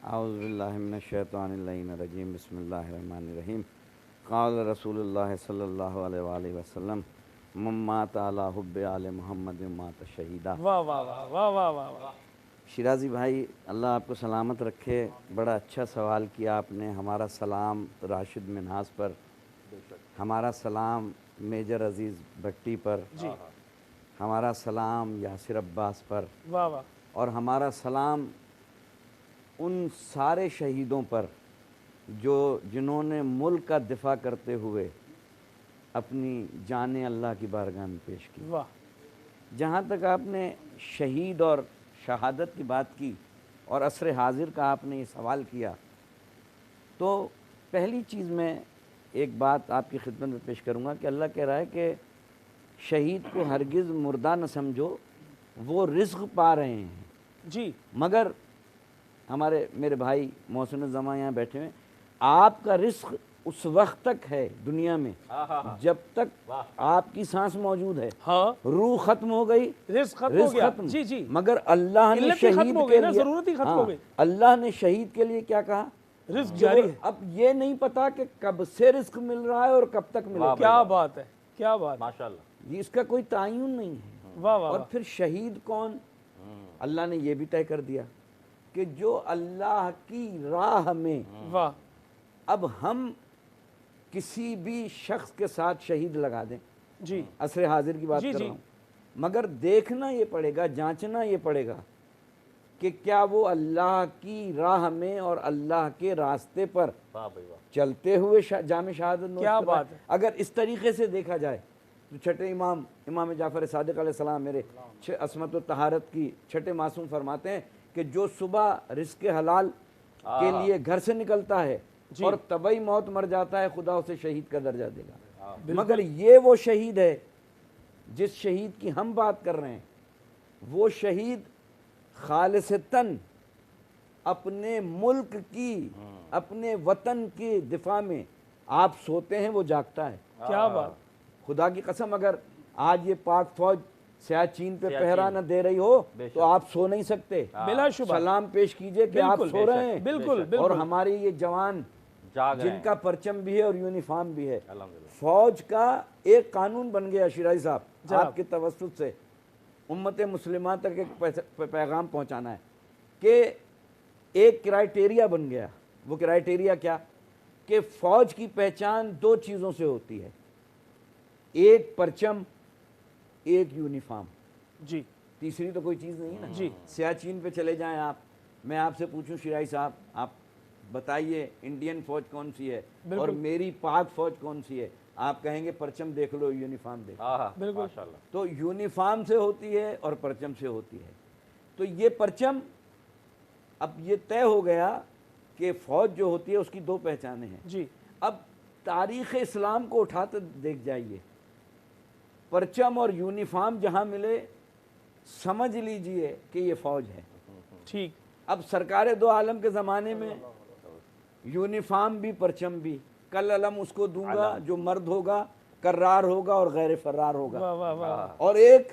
औज़ु बिल्लाहि मिनश शैतानिर रजीम, बिस्मिल्लाहिर्रहमानिर रहीम। क़ाल रसूलुल्लाह सल्लल्लाहु अलैहि वसल्लम मम्मात अला हुब्बि आले मोहम्मद मात शहीदा। वाह वाह वाह वाह वाह वाह वाह। शिराजी भाई, अल्लाह आपको सलामत रखे। बड़ा अच्छा सवाल किया आपने। हमारा सलाम राशिद मिन्हास पर, हमारा सलाम मेजर अजीज़ भट्टी पर, ہمارا سلام یاسر عباس پر، واہ واہ، اور ہمارا سلام ان سارے شہیدوں پر جنہوں نے ملک کا دفاع کرتے ہوئے اپنی جانیں اللہ کی بارگاہ میں پیش کی۔ واہ، جہاں تک آپ نے شہید اور شہادت کی بات کی اور عصر حاضر کا آپ نے یہ سوال کیا، تو پہلی چیز میں ایک بات آپ کی خدمت میں پیش کروں گا کہ اللہ کہہ رہا ہے کہ شہید کو ہرگز مردہ نہ سمجھو، وہ رزق پا رہے ہیں۔ جی، مگر میرے بھائی محسن الزماں یہاں بیٹھے ہیں، آپ کا رزق اس وقت تک ہے دنیا میں جب تک آپ کی سانس موجود ہے۔ ہاں، روح ختم ہو گئی، رزق ختم ہو گیا، ختم۔ جی جی، مگر اللہ نے علت ہی ختم شہید ہو کے گئی نا، لیے، ضرورت ہی ختم ہاں، ہو گئی، اللہ نے شہید کے لیے کیا کہا؟ رزق جاری ہے۔ اب یہ نہیں پتا کہ کب سے رزق مل رہا ہے اور کب تک ملے گا۔ کیا بات ہے، کیا بات، ماشاءاللہ، یہ اس کا کوئی تعین نہیں ہے۔ واہ واہ اور واہ، پھر شہید کون؟ اللہ نے یہ بھی طے کر دیا کہ جو اللہ کی راہ میں، واہ، اب ہم کسی بھی شخص کے ساتھ شہید لگا دیں، جی عصر حاضر کی بات جی کر جی، رہا ہوں، مگر دیکھنا یہ پڑے گا، جانچنا یہ پڑے گا کہ کیا وہ اللہ کی راہ میں اور اللہ کے راستے پر چلتے ہوئے جام شہادت نوش کیا کر رہا بات ہے۔ اگر اس طریقے سے دیکھا جائے تو چھٹے امام جعفر صادق علیہ السلام میرے عصمت و طہارت کی چھٹے معصوم فرماتے ہیں کہ جو صبح رزق حلال کے لیے گھر سے نکلتا ہے اور طبعی موت مر جاتا ہے، خدا اسے شہید کا درجہ دے گا۔ مگر یہ وہ شہید ہے جس شہید کی ہم بات کر رہے ہیں، وہ شہید خالصتاً اپنے ملک کی، اپنے وطن کے دفاع میں آپ سوتے ہیں وہ جاگتا ہے۔ کیا بات، خدا کی قسم اگر آج یہ پاک فوج سیاچین پہ پہرا نہ دے رہی ہو تو آپ سو نہیں سکتے۔ بلا شبہ، سلام پیش کیجئے کہ آپ سو رہے ہیں، بالکل اور بالکل، ہماری یہ جوان جاگ رہے جن ہیں، کا پرچم بھی ہے اور یونیفارم بھی ہے۔ الحمدللہ، فوج کا ایک قانون بن گیا شیرازی صاحب، آپ کے توسط سے امت مسلمہ تک ایک پیغام پہنچانا ہے کہ ایک کرائیٹیریا بن گیا۔ وہ کرائیٹیریا کیا؟ کہ فوج کی پہچان دو چیزوں سے ہوتی ہے، ایک پرچم، ایک یونیفارم، جی تیسری تو کوئی چیز نہیں ہے نا۔ جی، سیاچین پہ چلے جائیں آپ، میں آپ سے پوچھوں شیرازی صاحب، آپ بتائیے انڈین فوج کون سی ہے اور میری پاک فوج کون سی ہے؟ آپ کہیں گے پرچم دیکھ لو، یونیفارم دیکھ لو۔ بالکل، ماشاءاللہ، تو یونیفارم سے ہوتی ہے اور پرچم سے ہوتی ہے۔ تو یہ پرچم، اب یہ طے ہو گیا کہ فوج جو ہوتی ہے اس کی دو پہچانیں ہیں۔ جی، اب تاریخ اسلام کو اٹھاتے دیکھ جائیے، پرچم اور یونیفارم جہاں ملے سمجھ لیجئے کہ یہ فوج ہے۔ ٹھیک، اب سرکار دو عالم کے زمانے میں یونیفارم بھی پرچم بھی، کل علم اس کو دوں گا جو مرد ہوگا، کرار ہوگا اور غیر فرار ہوگا۔ واہ واہ واہ، اور ایک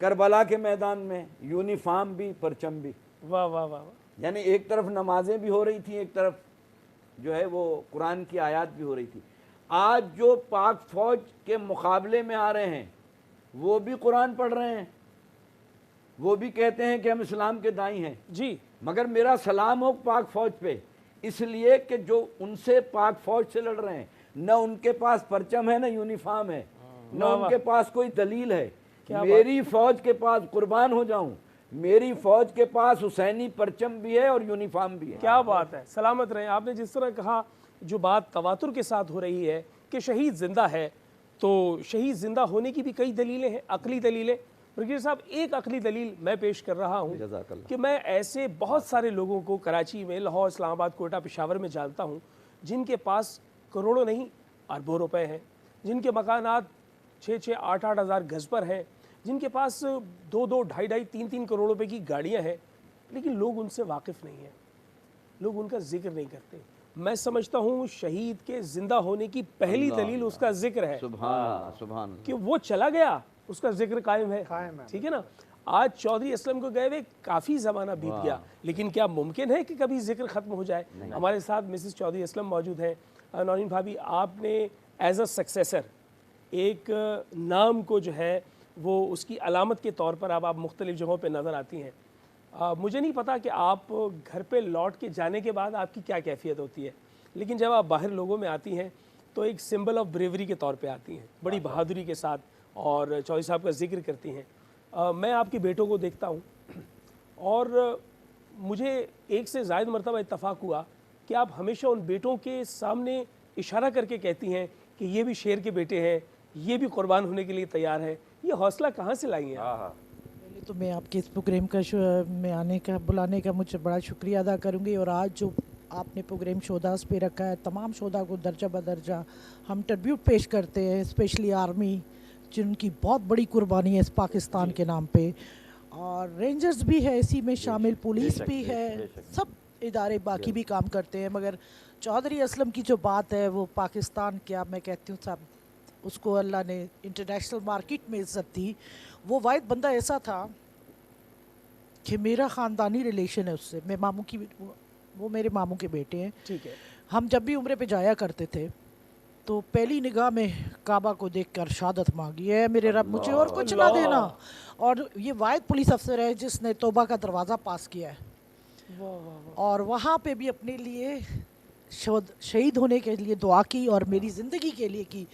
کربلا کے میدان میں یونیفارم بھی پرچم بھی، واہ واہ واہ، یعنی ایک طرف نمازیں بھی ہو رہی تھیں، ایک طرف جو ہے وہ قرآن کی آیات بھی ہو رہی تھی۔ آج جو پاک فوج کے مقابلے میں آ رہے ہیں وہ بھی قرآن پڑھ رہے ہیں، وہ بھی کہتے ہیں کہ ہم اسلام کے دائیں ہیں، جی مگر میرا سلام ہو پاک فوج پہ، اس لیے کہ جو ان سے پاک فوج سے لڑ رہے ہیں، نہ ان کے پاس پرچم ہے نہ یونیفارم ہے، نہ ان کے پاس کوئی دلیل ہے۔ میری فوج کے پاس قربان ہو جاؤں، میری فوج کے پاس حسینی پرچم بھی ہے اور یونیفارم بھی ہے۔ کیا بات ہے، سلامت رہیں۔ آپ نے جس طرح کہا، جو بات تواتر کے ساتھ ہو رہی ہے کہ شہید زندہ ہے، تو شہید زندہ ہونے کی بھی کئی دلیلیں ہیں، عقلی دلیلیں۔ برگیڈیئر صاحب، ایک عقلی دلیل میں پیش کر رہا ہوں جزاک اللہ۔ کہ میں ایسے بہت سارے لوگوں کو کراچی میں، لاہور، اسلام آباد، کوئٹہ، پشاور میں جانتا ہوں جن کے پاس کروڑوں نہیں اربوں روپے ہیں، جن کے مکانات 6-6 8-8 ہزار گز پر ہیں، جن کے پاس 2-2 2.5-2.5 3-3 کروڑ روپے کی گاڑیاں ہیں، لیکن لوگ ان سے واقف نہیں ہیں، لوگ ان کا ذکر نہیں کرتے۔ میں سمجھتا ہوں شہید کے زندہ ہونے کی پہلی دلیل اس کا ذکر ہے، سبحان اللہ، سبحان اللہ۔ کہ وہ چلا گیا، اس کا ذکر قائم ہے، ٹھیک ہے نا۔ آج چودھری اسلم کو گئے ہوئے کافی زمانہ بیت گیا، لیکن کیا ممکن ہے کہ کبھی ذکر ختم ہو جائے؟ ہمارے ساتھ مسز چودھری اسلم موجود ہیں۔ نورین بھابھی، آپ نے ایز اے سکسیسر ایک نام کو جو ہے وہ اس کی علامت کے طور پر اب آپ مختلف جگہوں پہ نظر آتی ہیں۔ مجھے نہیں پتا کہ آپ گھر پہ لوٹ کے جانے کے بعد آپ کی کیا کیفیت ہوتی ہے، لیکن جب آپ باہر لوگوں میں آتی ہیں تو ایک سمبل آف بریوری کے طور پہ آتی ہیں، بڑی بہادری کے ساتھ، اور चौधरी साहब का जिक्र करती हैं, मैं आपके बेटों को देखता हूँ और मुझे एक से ज़ायद मरतबा इत्तफाक हुआ कि आप हमेशा उन बेटों के सामने इशारा करके कहती हैं कि ये भी शेर के बेटे हैं, ये भी कुर्बान होने के लिए तैयार हैं। ये हौसला कहाँ से लाई हैं आप? पहले तो मैं आपके इस प्रोग्राम का में आने का बुलाने का मुझे बड़ा शुक्रिया अदा करूँगी, और आज जो आपने प्रोग्राम शोदास पे रखा है, तमाम शोदा को दर्जा बदर्जा हम ट्रिब्यूट पेश करते हैं, स्पेशली आर्मी जिनकी बहुत बड़ी कुर्बानी है इस पाकिस्तान के नाम पे, और रेंजर्स भी है इसी में शामिल, पुलिस भी है, सब इदारे बाकी भी काम करते हैं। मगर चौधरी असलम की जो बात है वो पाकिस्तान, क्या मैं कहती हूँ साहब, उसको अल्लाह ने इंटरनेशनल मार्केट में इज़्ज़त दी। वो वाहिद बंदा ऐसा था कि मेरा ख़ानदानी रिलेशन है उससे, मैं मामू की, वो मेरे मामू के बेटे हैं। ठीक है। हम जब भी उम्रे पे जाया करते थे तो पहली निगाह में काबा को देखकर शहादत मांगी है, मेरे रब मुझे और कुछ ना देना। और ये वाहिद पुलिस अफसर है जिसने तौबा का दरवाज़ा पास किया है, और वहाँ पे भी अपने लिए शहीद होने के लिए दुआ की और मेरी ज़िंदगी के लिए की।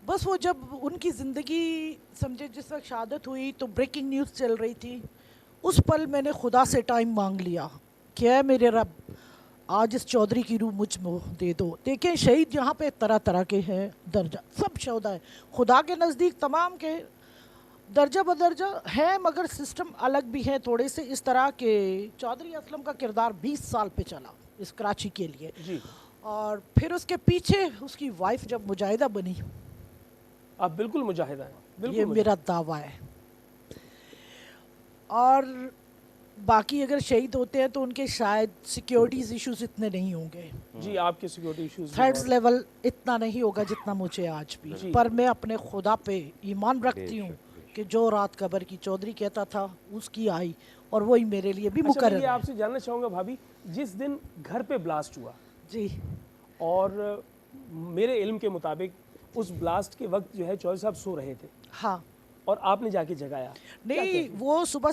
बस वो जब उनकी ज़िंदगी समझे जिस वक्त शहादत हुई तो ब्रेकिंग न्यूज़ चल रही थी, उस पल मैंने खुदा से टाइम मांग लिया कि है मेरे रब आज इस चौधरी की रूह मुझ में दे दो। देखें शहीद यहाँ पे तरह तरह के हैं, दर्जा सब शोदा है, खुदा के नज़दीक तमाम के दर्जा बदर्जा है, मगर सिस्टम अलग भी है थोड़े से। इस तरह के चौधरी असलम का किरदार 20 साल पे चला इस कराची के लिए जी। और फिर उसके पीछे उसकी वाइफ जब मुजाहिदा बनी, आप बिल्कुल मुजाहिदा हैं, बिल्कुल ये मेरा दावा है। और बाकी अगर शहीद होते हैं तो उनके शायद सिक्योरिटीज़ इश्यूज इतने नहीं होंगे जी, आपके सिक्योरिटी इश्यूज थ्रेड्स लेवल इतना नहीं होगा जितना मुझे आज भी, पर मैं अपने खुदा पे ईमान रखती हूँ कि जो रात कब्र की चौधरी कहता था उसकी आई, और वही मेरे लिए भी मुकर्रर मैं है। आपसे जानना चाहूँगा भाभी, जिस दिन घर पे ब्लास्ट हुआ जी, और मेरे इल्म के मुताबिक उस ब्लास्ट के वक्त जो है चौधरी साहब सो रहे थे, हाँ, और आपने जाके जगाया? नहीं वो सुबह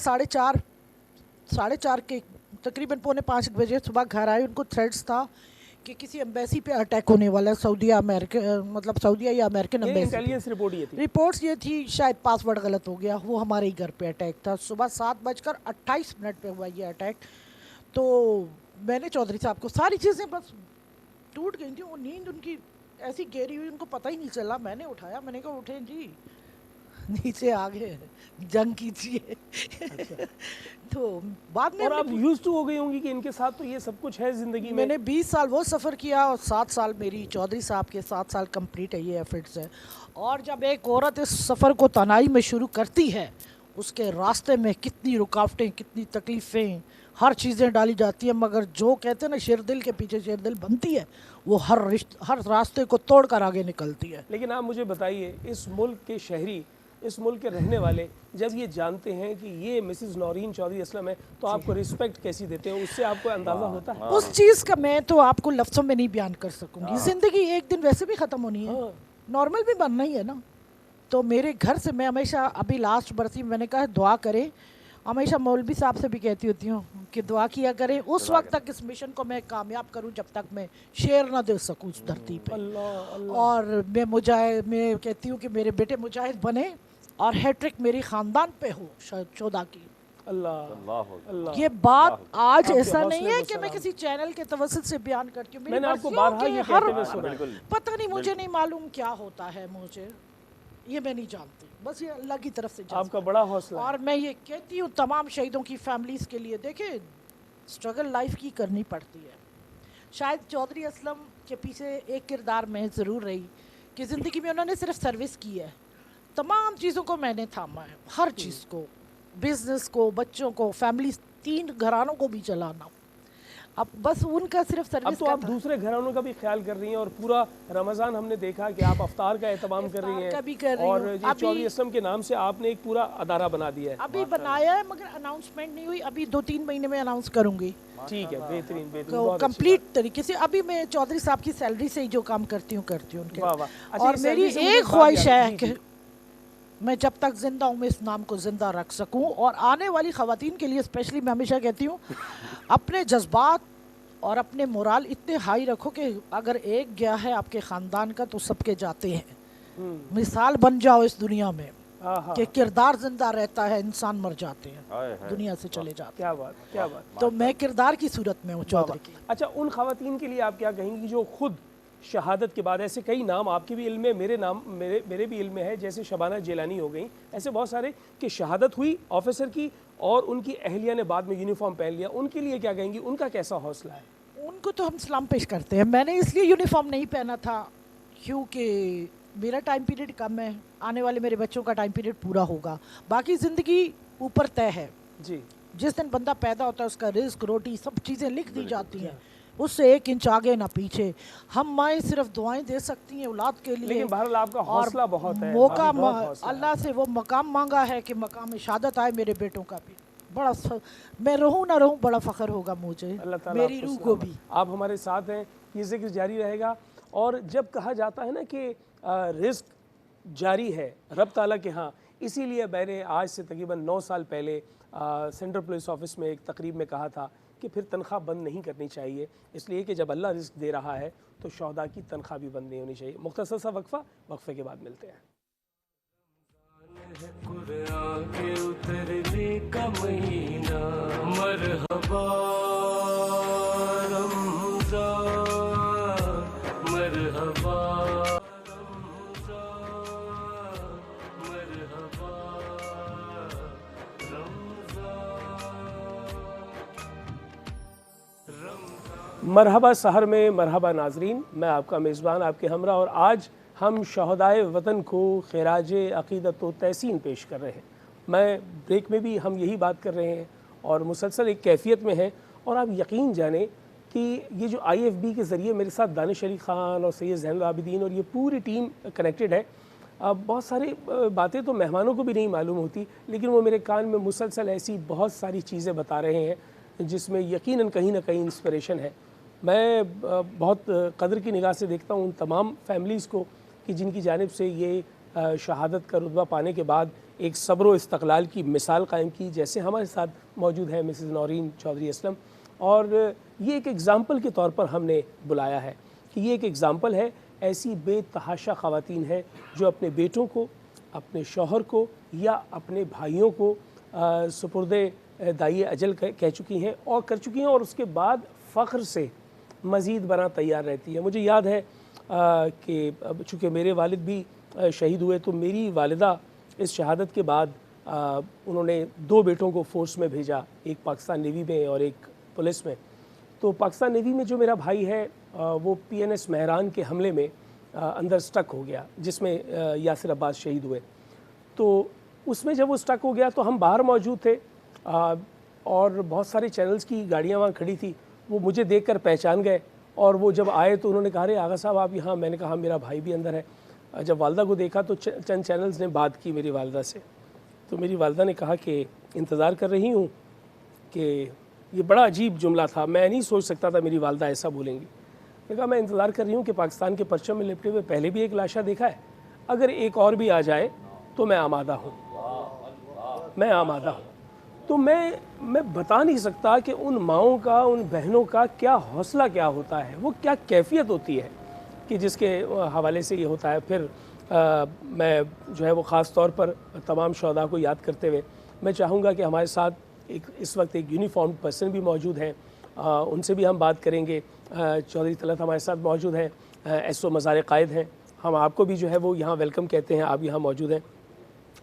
4:30 के तकरीबन 4:45 बजे सुबह घर आए। उनको थ्रेड्स था कि किसी एम्बेसी पे अटैक होने वाला है, सऊदीया अमेरिका, मतलब सऊदीया या अमेरिकन एम्बेसी। इंटेलिजेंस रिपोर्ट ये थी। रिपोर्ट्स ये थी, शायद पासवर्ड गलत हो गया, वो हमारे ही घर पे अटैक था। सुबह 7:28 पे हुआ ये अटैक। तो मैंने चौधरी साहब को सारी चीज़ें बस टूट गई थी, वो नींद उनकी ऐसी गहरी हुई उनको पता ही नहीं चला। मैंने उठाया, मैंने कहा उठें जी, नीचे आ गए, जंग कीजिए। तो बाद में और आप यूज टू हो गई होंगी कि इनके साथ तो ये सब कुछ है ज़िंदगी में। मैंने 20 साल वो सफ़र किया और 7 साल मेरी चौधरी साहब के 7 साल कंप्लीट है ये एफर्ट्स है। और जब एक औरत इस सफ़र को तनाई में शुरू करती है, उसके रास्ते में कितनी रुकावटें, कितनी तकलीफ़ें, हर चीज़ें डाली जाती हैं, मगर जो कहते हैं ना शेरदिल के पीछे शेरदिल बनती है, वो हर रास्ते को तोड़ कर आगे निकलती है। लेकिन आप मुझे बताइए, इस मुल्क के शहरी, इस मुल्क के रहने वाले जब ये जानते हैं कि ये मिसेस नौरीन चौधरी असलम है, तो आपको रिस्पेक्ट कैसी देते हैं? उससे आपको अंदाज़ा होता है? उस चीज़ का मैं तो आपको लफ्ज़ों में नहीं बयान कर सकूँगी। ज़िंदगी एक दिन वैसे भी ख़त्म होनी है, नॉर्मल भी बनना ही है ना। तो मेरे घर से मैं हमेशा, अभी लास्ट बरसी मैंने कहा दुआ करें, हमेशा मौलवी साहब से भी कहती होती हूँ कि दुआ किया करें उस वक्त तक इस मिशन को मैं कामयाब करूँ जब तक मैं शेर ना दे सकूँ उस धरती पे। और मैं कहती हूँ कि मेरे बेटे मुजाहिद बने और हैट्रिक मेरी ख़ानदान पे हो शोदा की। अल्लाह। ये बात आज ऐसा नहीं है कि मैं किसी चैनल के तवसत से बयान करती हूँ। मैंने आपको बारहा ये कहते हुए सुना। पता नहीं, मुझे नहीं मालूम क्या होता है, मुझे ये मैं नहीं जानती, बस ये अल्लाह की तरफ से आपका बड़ा हौसला है। और मैं ये कहती हूँ तमाम शहीदों की फैमिलीज़ के लिए, देखिए स्ट्रगल लाइफ की करनी पड़ती है। शायद चौधरी असलम के पीछे एक किरदार में ज़रूर रही कि ज़िंदगी में उन्होंने सिर्फ सर्विस की है, तमाम चीज़ों को मैंने थामा है, हर चीज़ को, बिज़नेस को, बच्चों को, फैमिली, 3 घरानों को भी चलाना। अब बस उनका सिर्फ सर्विस। अब तो आप दूसरे घरानों का भी ख्याल कर रही हैं, और पूरा रमज़ान हमने देखा कि आप अफ्तार का एहतमाम कर रही हैं, और ये चौधरी असलम के नाम से आपने एक पूरा अदारा बना दिया है। अभी बनाया है मगर अनाउंसमेंट नहीं हुई, अभी 2-3 महीने में अनाउंस करूंगी। ठीक है, बेहतरीन बेहतरीन, तो कंप्लीट तरीके से। अभी मैं चौधरी साहब की सैलरी से ही जो काम करती हूँ उनके। और मेरी एक ख्वाहिश है कि मैं जब तक जिंदा हूँ मैं इस नाम को जिंदा रख सकूँ, और आने वाली ख़वातीन के लिए स्पेशली मैं हमेशा कहती हूँ अपने जज्बात और अपने मोराल इतने हाई रखो कि अगर एक गया है आपके ख़ानदान का तो सबके जाते हैं, मिसाल बन जाओ इस दुनिया में। कि किरदार जिंदा रहता है, इंसान मर जाते हैं, दुनिया से चले जाते क्या बात, क्या बात। हैं। तो मैं किरदार की सूरत में हूँ चौधरी की। अच्छा, उन खवातीन के लिए आप क्या कहेंगी जो खुद शहादत के बाद, ऐसे कई नाम आपके भी इल्म में, मेरे भी इल्म में है, जैसे शबाना जिलानी हो गई, ऐसे बहुत सारे कि शहादत हुई ऑफिसर की और उनकी अहलिया ने बाद में यूनिफॉर्म पहन लिया, उनके लिए क्या कहेंगी, उनका कैसा हौसला है? उनको तो हम सलाम पेश करते हैं। मैंने इसलिए यूनिफॉर्म नहीं पहना था क्योंकि मेरा टाइम पीरियड कम है, आने वाले मेरे बच्चों का टाइम पीरियड पूरा होगा, बाकी ज़िंदगी ऊपर तय है जी। जिस दिन बंदा पैदा होता है उसका रिस्क, रोटी, सब चीज़ें लिख दी जाती हैं, उससे 1 इंच आगे ना पीछे। हम माएँ सिर्फ दुआएं दे सकती हैं औलाद के लिए, लेकिन बहरहाल आपका हौसला बहुत है, मौका बहुत हौसला है। अल्लाह से वो मकाम मांगा है कि मकाम शहादत आए मेरे बेटों का भी। बड़ा मैं रहूँ ना रहूँ, बड़ा फ़ख्र होगा मुझे, अल्लाह ताला मेरी आपको रूह को सलामत। भी। आप हमारे साथ हैं, ये जिक्र जारी रहेगा। और जब कहा जाता है ना कि रिस्क जारी है रब ताला के यहाँ, इसीलिए मैंने आज से तकरीबन 9 साल पहले सेंट्रल पुलिस ऑफिस में एक तकरीब में कहा था कि फिर तनख्वाह बंद नहीं करनी चाहिए, इसलिए कि जब अल्लाह रिस्क दे रहा है तो शहदा की तनख्वाह भी बंद नहीं होनी चाहिए। मुख्तसर सा वक्फा, वक्फे के बाद मिलते हैं। कुरान के उतरने का महीना, मरहबा रमज़ान, मरहबा रमज़ान, मरहबा रमज़ान। मरहबा सहर में मरहबा नाजरीन, मैं आपका मेज़बान आपके हमरा, और आज हम शहदाए वतन को खिराज अक़ीदत व तहसीन पेश कर रहे हैं। मैं ब्रेक में भी हम यही बात कर रहे हैं और मुसलसल एक कैफियत में हैं। और आप यकीन जानें कि ये जो IFB के ज़रिए मेरे साथ दानिश अली ख़ान और सैयद ज़ैनुल आबिदीन और ये पूरी टीम कनेक्टेड है। बहुत सारी बातें तो मेहमानों को भी नहीं मालूम होती, लेकिन वो मेरे कान में मुसलसल ऐसी बहुत सारी चीज़ें बता रहे हैं जिसमें यकीनन कहीं ना कहीं इंस्पिरेशन है। मैं बहुत कदर की निगाह से देखता हूँ उन तमाम फैमिलीज़ को कि जिनकी जानिब से ये शहादत का रुतबा पाने के बाद एक सब्र व इस्तक़लाल की मिसाल कायम की, जैसे हमारे साथ मौजूद है मिसेज़ नौरीन चौधरी असलम। और ये एक एग्ज़ाम्पल के तौर पर हमने बुलाया है कि ये एक एग्ज़ाम्पल है, ऐसी बेतहाशा ख़वातीन है जो अपने बेटों को, अपने शौहर को या अपने भाइयों को सुपुर्दे दाई अजल कह चुकी हैं और कर चुकी हैं, और उसके बाद फ़ख्र से मज़ीद बना तैयार रहती है। मुझे याद है कि चूँकि मेरे वालिद भी शहीद हुए, तो मेरी वालिदा इस शहादत के बाद उन्होंने 2 बेटों को फ़ोर्स में भेजा, एक पाकिस्तान नेवी में और एक पुलिस में। तो पाकिस्तान नेवी में जो मेरा भाई है वो PNS महरान के हमले में अंदर स्टक हो गया, जिसमें यासिर अब्बास शहीद हुए। तो उसमें जब वो स्टक हो गया तो हम बाहर मौजूद थे और बहुत सारे चैनल्स की गाड़ियाँ वहाँ खड़ी थी। वो मुझे देखकर पहचान गए और वो जब आए तो उन्होंने कहा, अरे आगा साहब आप यहाँ। मैंने कहा मेरा भाई भी अंदर है। जब वालदा को देखा तो चंद चैनल्स ने बात की मेरी वालदा से, तो मेरी वालदा ने कहा कि इंतज़ार कर रही हूँ कि ये बड़ा अजीब जुमला था, मैं नहीं सोच सकता था मेरी वालदा ऐसा बोलेंगी। मैंने कहा मैं इंतज़ार कर रही हूँ कि पाकिस्तान के परचम में लिपटे हुए पहले भी एक लाशा देखा है, अगर एक और भी आ जाए तो मैं आमादा हूँ, मैं आमादा हूँ। तो मैं बता नहीं सकता कि उन माओं का, उन बहनों का क्या हौसला क्या होता है, वो क्या कैफियत होती है कि जिसके हवाले से ये होता है। फिर मैं जो है वो ख़ास तौर पर तमाम शहदा को याद करते हुए मैं चाहूँगा कि हमारे साथ इस वक्त एक यूनिफॉर्म्ड पर्सन भी मौजूद हैं, उनसे भी हम बात करेंगे। चौधरी तलत हमारे साथ मौजूद हैं, SO मज़ार क़ायद हैं। हम आपको भी जो है वो यहाँ वेलकम कहते हैं, आप यहाँ मौजूद हैं,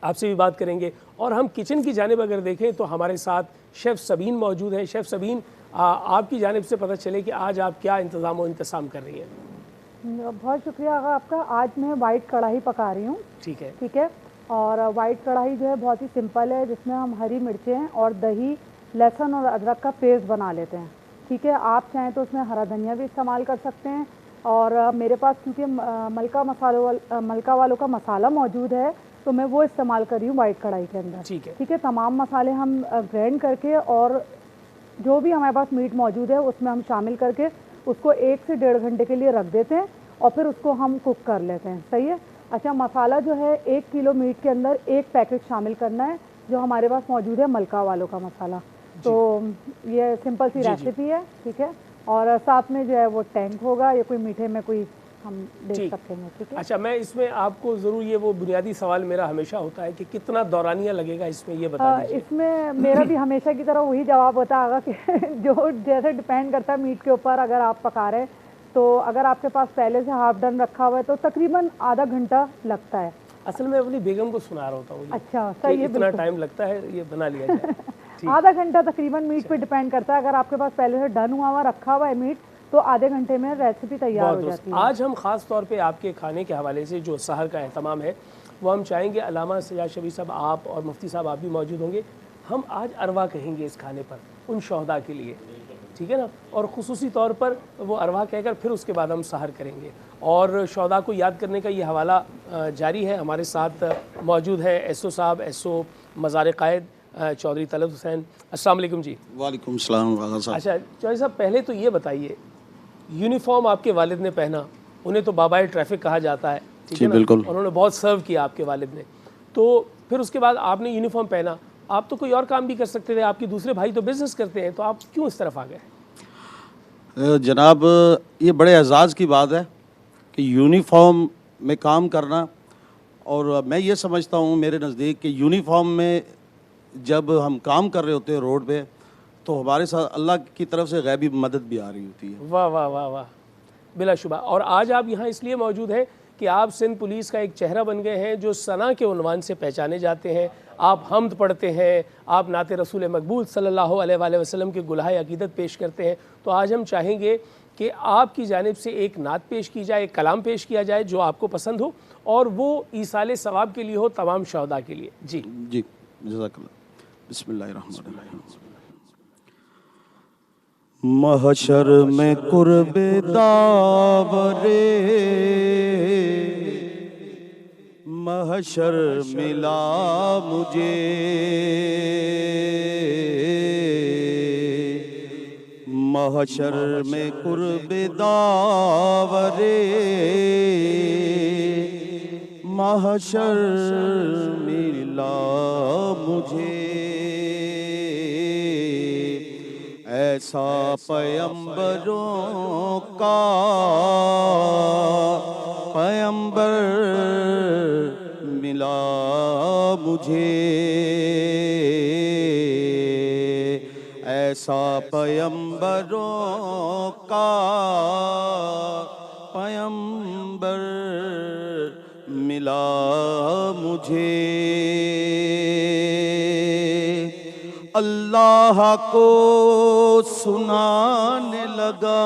आपसे भी बात करेंगे। और हम किचन की जानिब अगर देखें तो हमारे साथ शेफ़ सबीन मौजूद है। शेफ़ सबीन, आपकी जानिब से पता चले कि आज आप क्या इंतज़ाम व इंतज़ाम कर रही हैं। बहुत शुक्रिया आगा आपका। आज मैं वाइट कढ़ाई पका रही हूँ। ठीक है, ठीक है। और वाइट कढ़ाई जो है बहुत ही सिंपल है, जिसमें हम हरी मिर्चें और दही, लहसुन और अदरक का पेस्ट बना लेते हैं। ठीक है। आप चाहें तो उसमें हरा धनिया भी इस्तेमाल कर सकते हैं। और मेरे पास क्योंकि मलका वालों का मसाला मौजूद है तो मैं वो इस्तेमाल कर रही हूँ वाइट कढ़ाई के अंदर। ठीक है। ठीक है। तमाम मसाले हम ग्राइंड करके और जो भी हमारे पास मीट मौजूद है उसमें हम शामिल करके उसको 1 से 1.5 घंटे के लिए रख देते हैं और फिर उसको हम कुक कर लेते हैं। सही है। अच्छा, मसाला जो है 1 किलो मीट के अंदर 1 पैकेट शामिल करना है, जो हमारे पास मौजूद है मलका वालों का मसाला। तो ये सिंपल सी रेसिपी है। ठीक है। और साथ में जो है वो टैंक होगा, या कोई मीठे में कोई हम देख ठीक। सकेंगे, ठीक है। अच्छा, मैं इसमें आपको ज़रूर ये वो बुनियादी सवाल मेरा हमेशा होता है कि कितना दौरानिया लगेगा इसमें, ये बता दीजिए। इसमें मेरा भी हमेशा की तरह वही जवाब होता है कि जो जैसे डिपेंड करता है मीट के ऊपर। अगर आप पका रहे तो अगर आपके पास पहले से हाफ डन रखा हुआ है तो तकरीबन आधा घंटा लगता है। असल में अपनी बेगम को सुना रहा होता हूँ ये, अच्छा, कि सही है, इतना बिल्कुल। टाइम लगता है, ये बना लिया जाए। आधा घंटा तकरीबन मीट पे डिपेंड करता है। अगर आपके पास पहले से डन हुआ रखा हुआ है मीट तो आधे घंटे में रेसिपी तैयार बहुत हो दुरुस्त। जाती है। आज हम ख़ास तौर पे आपके खाने के हवाले से जो सहर का एहतमाम है वो हम चाहेंगे, अल्लामा सजाद शबीर साहब आप और मुफ्ती साहब आप भी मौजूद होंगे। हम आज अरवा कहेंगे इस खाने पर उन शहदा के लिए, ठीक है ना, और ख़ुसूसी तौर पर वो अरवा कहकर फिर उसके बाद हम सहर करेंगे। और शहदा को याद करने का ये हवाला जारी है। हमारे साथ मौजूद है एसओ साहब, एसओ मज़ार क़ायद चौधरी तलत हुसैन। अस्सलाम वालेकुम जी। वालेकुम सलाम वागा साहब। अच्छा चौधरी साहब, पहले तो ये बताइए, यूनिफॉर्म आपके वालिद ने पहना, उन्हें तो बाबाए ट्रैफिक कहा जाता है, ठीक जी है ना, बिल्कुल। उन्होंने बहुत सर्व किया आपके वालिद ने, तो फिर उसके बाद आपने यूनिफॉर्म पहना। आप तो कोई और काम भी कर सकते थे, आपके दूसरे भाई तो बिज़नेस करते हैं, तो आप क्यों इस तरफ आ गए? जनाब, ये बड़े एजाज़ की बात है कि यूनिफॉर्म में काम करना, और मैं ये समझता हूँ मेरे नज़दीक कि यूनिफॉर्म में जब हम काम कर रहे होते हैं रोड पे, तो हमारे साथ अल्लाह की तरफ से गैबी मदद भी आ रही होती है। वाह वाह वाह वाह, बिलाशुबा। और आज आप यहाँ इसलिए मौजूद हैं कि आप सिंध पुलिस का एक चेहरा बन गए हैं जो सना के उन्वान से पहचाने जाते हैं। आप हम्द पढ़ते हैं, आप नाते रसूल मकबूल सल्लल्लाहु अलैहि वसल्लम के गुलाह अकीदत पेश करते हैं। तो आज हम चाहेंगे कि आपकी जानिब से एक नात पेश की जाए, एक कलाम पेश किया जाए जो आपको पसंद हो, और वो ईसाले सवाब के लिए हो तमाम शहदा के लिए। जी जी, जज़ाकल्लाह। बिस्मिल्लाहिर्रहमानिर्रहीम। महशर में कुर्बे दावरे, महशर मिला मुझे, महशर में कुर्बे दावरे, महशर मिला मुझे। ऐसा पैगंबरों का पैगंबर मिला मुझे, ऐसा पैगंबरों का पैगंबर मिला मुझे। अल्लाह को सुनाने लगा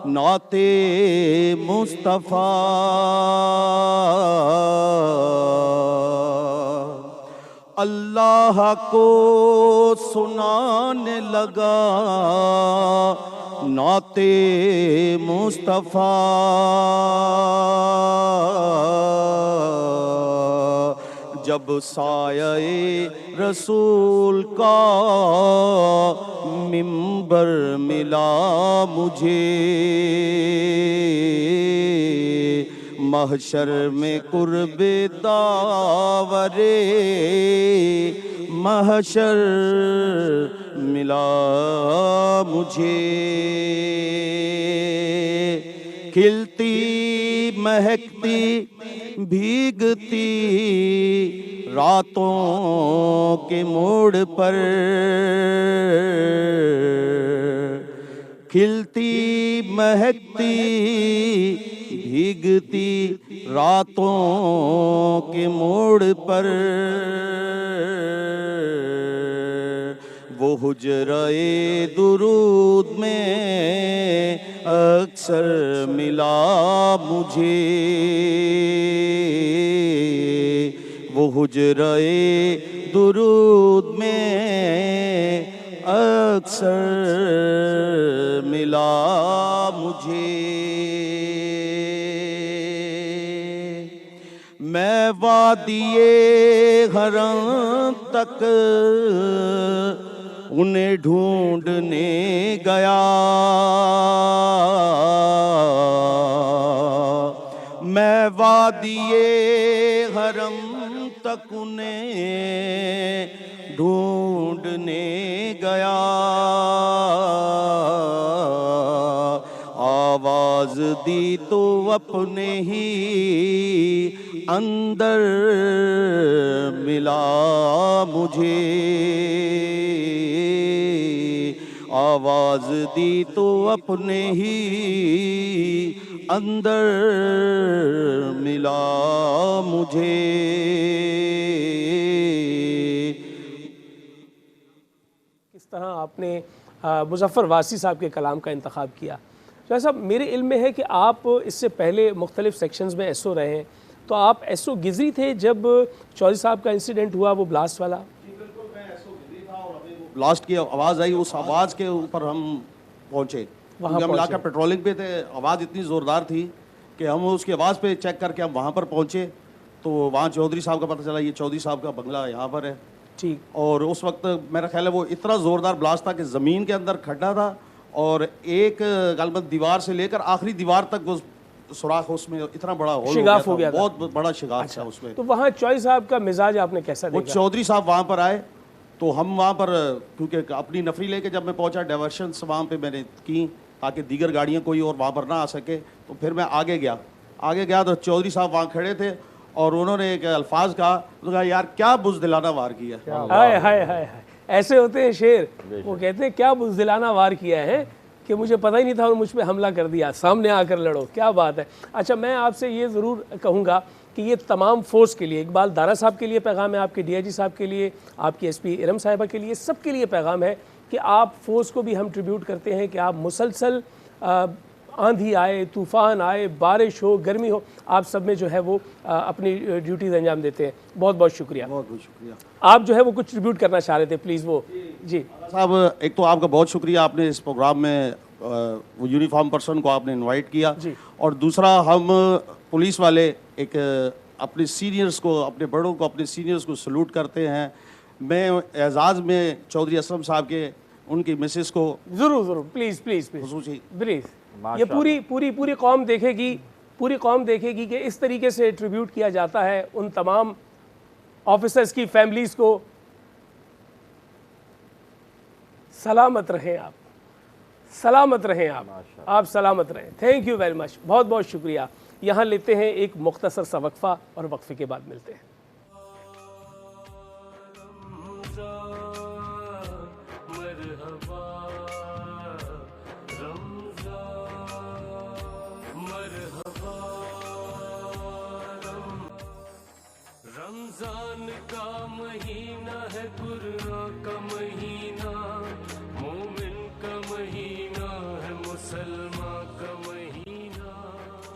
नाते मुस्तफ़ा, अल्लाह को सुनाने लगा नाते मुस्तफ़ा। जब साये रसूल का मिंबर मिला मुझे, महशर में कुर्बे दावरे, महशर मिला मुझे। खिलती महकती भीगती रातों के मोड़ पर, खिलती महकती भीगती रातों के मोड़ पर, वो हुजरे दुरूद में अक्सर मिला मुझे, वो हुजरे दुरूद में अक्सर मिला मुझे। मैं वादिए हरम तक उन्हें ढूंढने गया, मैं वादिए हरम तक उन्हें ढूंढने गया। आवाज दी तो अपने ही अंदर मिला मुझे, आवाज दी तो अपने ही अंदर मिला मुझे। किस तरह आपने मुज़फ़्फ़र वासी साहब के कलाम का इंतखाब किया। शाह साहब, मेरे इल्म में है कि आप इससे पहले मुख्तलिफ़ सेक्शंस में एसओ रहे हैं, तो आप एसओ गिजरी थे जब चौधरी साहब का इंसिडेंट हुआ, वो ब्लास्ट वाला? ब्लास्ट की आवाज़ आई, उस आवाज़ के ऊपर हम पहुँचे, क्योंकि हम इलाका पेट्रोलिंग पे थे। आवाज़ इतनी ज़ोरदार थी कि हम उसकी आवाज़ पे चेक करके हम वहाँ पर पहुँचे, तो वहाँ चौधरी साहब का पता चला ये चौधरी साहब का बंगला यहाँ पर है। ठीक। और उस वक्त मेरा ख्याल है वो इतना ज़ोरदार ब्लास्ट था कि ज़मीन के अंदर खड्डा था और एक गलबत दीवार से लेकर आखिरी दीवार तक वो सुराख, उसमें इतना बड़ा होल शिगाफ हो गया था, बहुत बड़ा शिगाफ था उसमें। तो वहाँ चौधरी साहब का मिजाज आपने कैसा देखा? वो चौधरी साहब वहाँ पर आए तो हम वहाँ पर, क्योंकि अपनी नफरी लेके जब मैं पहुँचा, डाइवर्शंस वहाँ पे मैंने की ताकि दीगर गाड़ियाँ कोई और वहाँ पर ना आ सके, तो फिर मैं आगे गया तो चौधरी साहब वहाँ खड़े थे और उन्होंने एक अल्फाज कहा, यार क्या बुज़दिलाना वार किया। हाय हाय हाय, ऐसे होते हैं शेर। वो कहते हैं क्या बुज़दिलाना वार किया है कि मुझे पता ही नहीं था और मुझ पे हमला कर दिया, सामने आकर लड़ो, क्या बात है। अच्छा, मैं आपसे ये ज़रूर कहूँगा कि ये तमाम फोर्स के लिए, इकबाल दारा साहब के लिए पैगाम है, आपके डीआईजी साहब के लिए, आपकी एसपी इरम साहिबा के लिए, सब के लिए पैगाम है कि आप फोर्स को भी हम ट्रिब्यूट करते हैं कि आप मुसलसल आंधी आए, तूफ़ान आए, बारिश हो, गर्मी हो, आप सब में जो है वो अपनी ड्यूटीज़ अंजाम देते हैं। बहुत बहुत शुक्रिया। बहुत बहुत शुक्रिया। आप जो है वो कुछ ट्रिब्यूट करना चाह रहे थे, प्लीज़ वो। जी साहब, एक तो आपका बहुत शुक्रिया, आपने इस प्रोग्राम में वो यूनिफॉर्म पर्सन को आपने इनवाइट किया, और दूसरा हम पुलिस वाले एक अपने सीनियर्स को, अपने बड़ों को, अपने सीनियर्स को सलूट करते हैं। मैं एजाज़ में चौधरी असलम साहब के, उनकी मिसेस को ज़रूर प्लीज़ खुसूसी प्लीज़, ये पूरी कौम देखेगी कि इस तरीके से ट्रिब्यूट किया जाता है उन तमाम ऑफिसर्स की फैमिलीज़ को। सलामत रहें आप, सलामत रहें आप सलामत रहें। थैंक यू वेरी मच, बहुत बहुत शुक्रिया। यहाँ लेते हैं एक मुख्तसर सा वक्फा और वक्फे के बाद मिलते हैं। रमजान का महीना है, कुरान का महीना, मोमिन का महीना है, मुसलमान का महीना।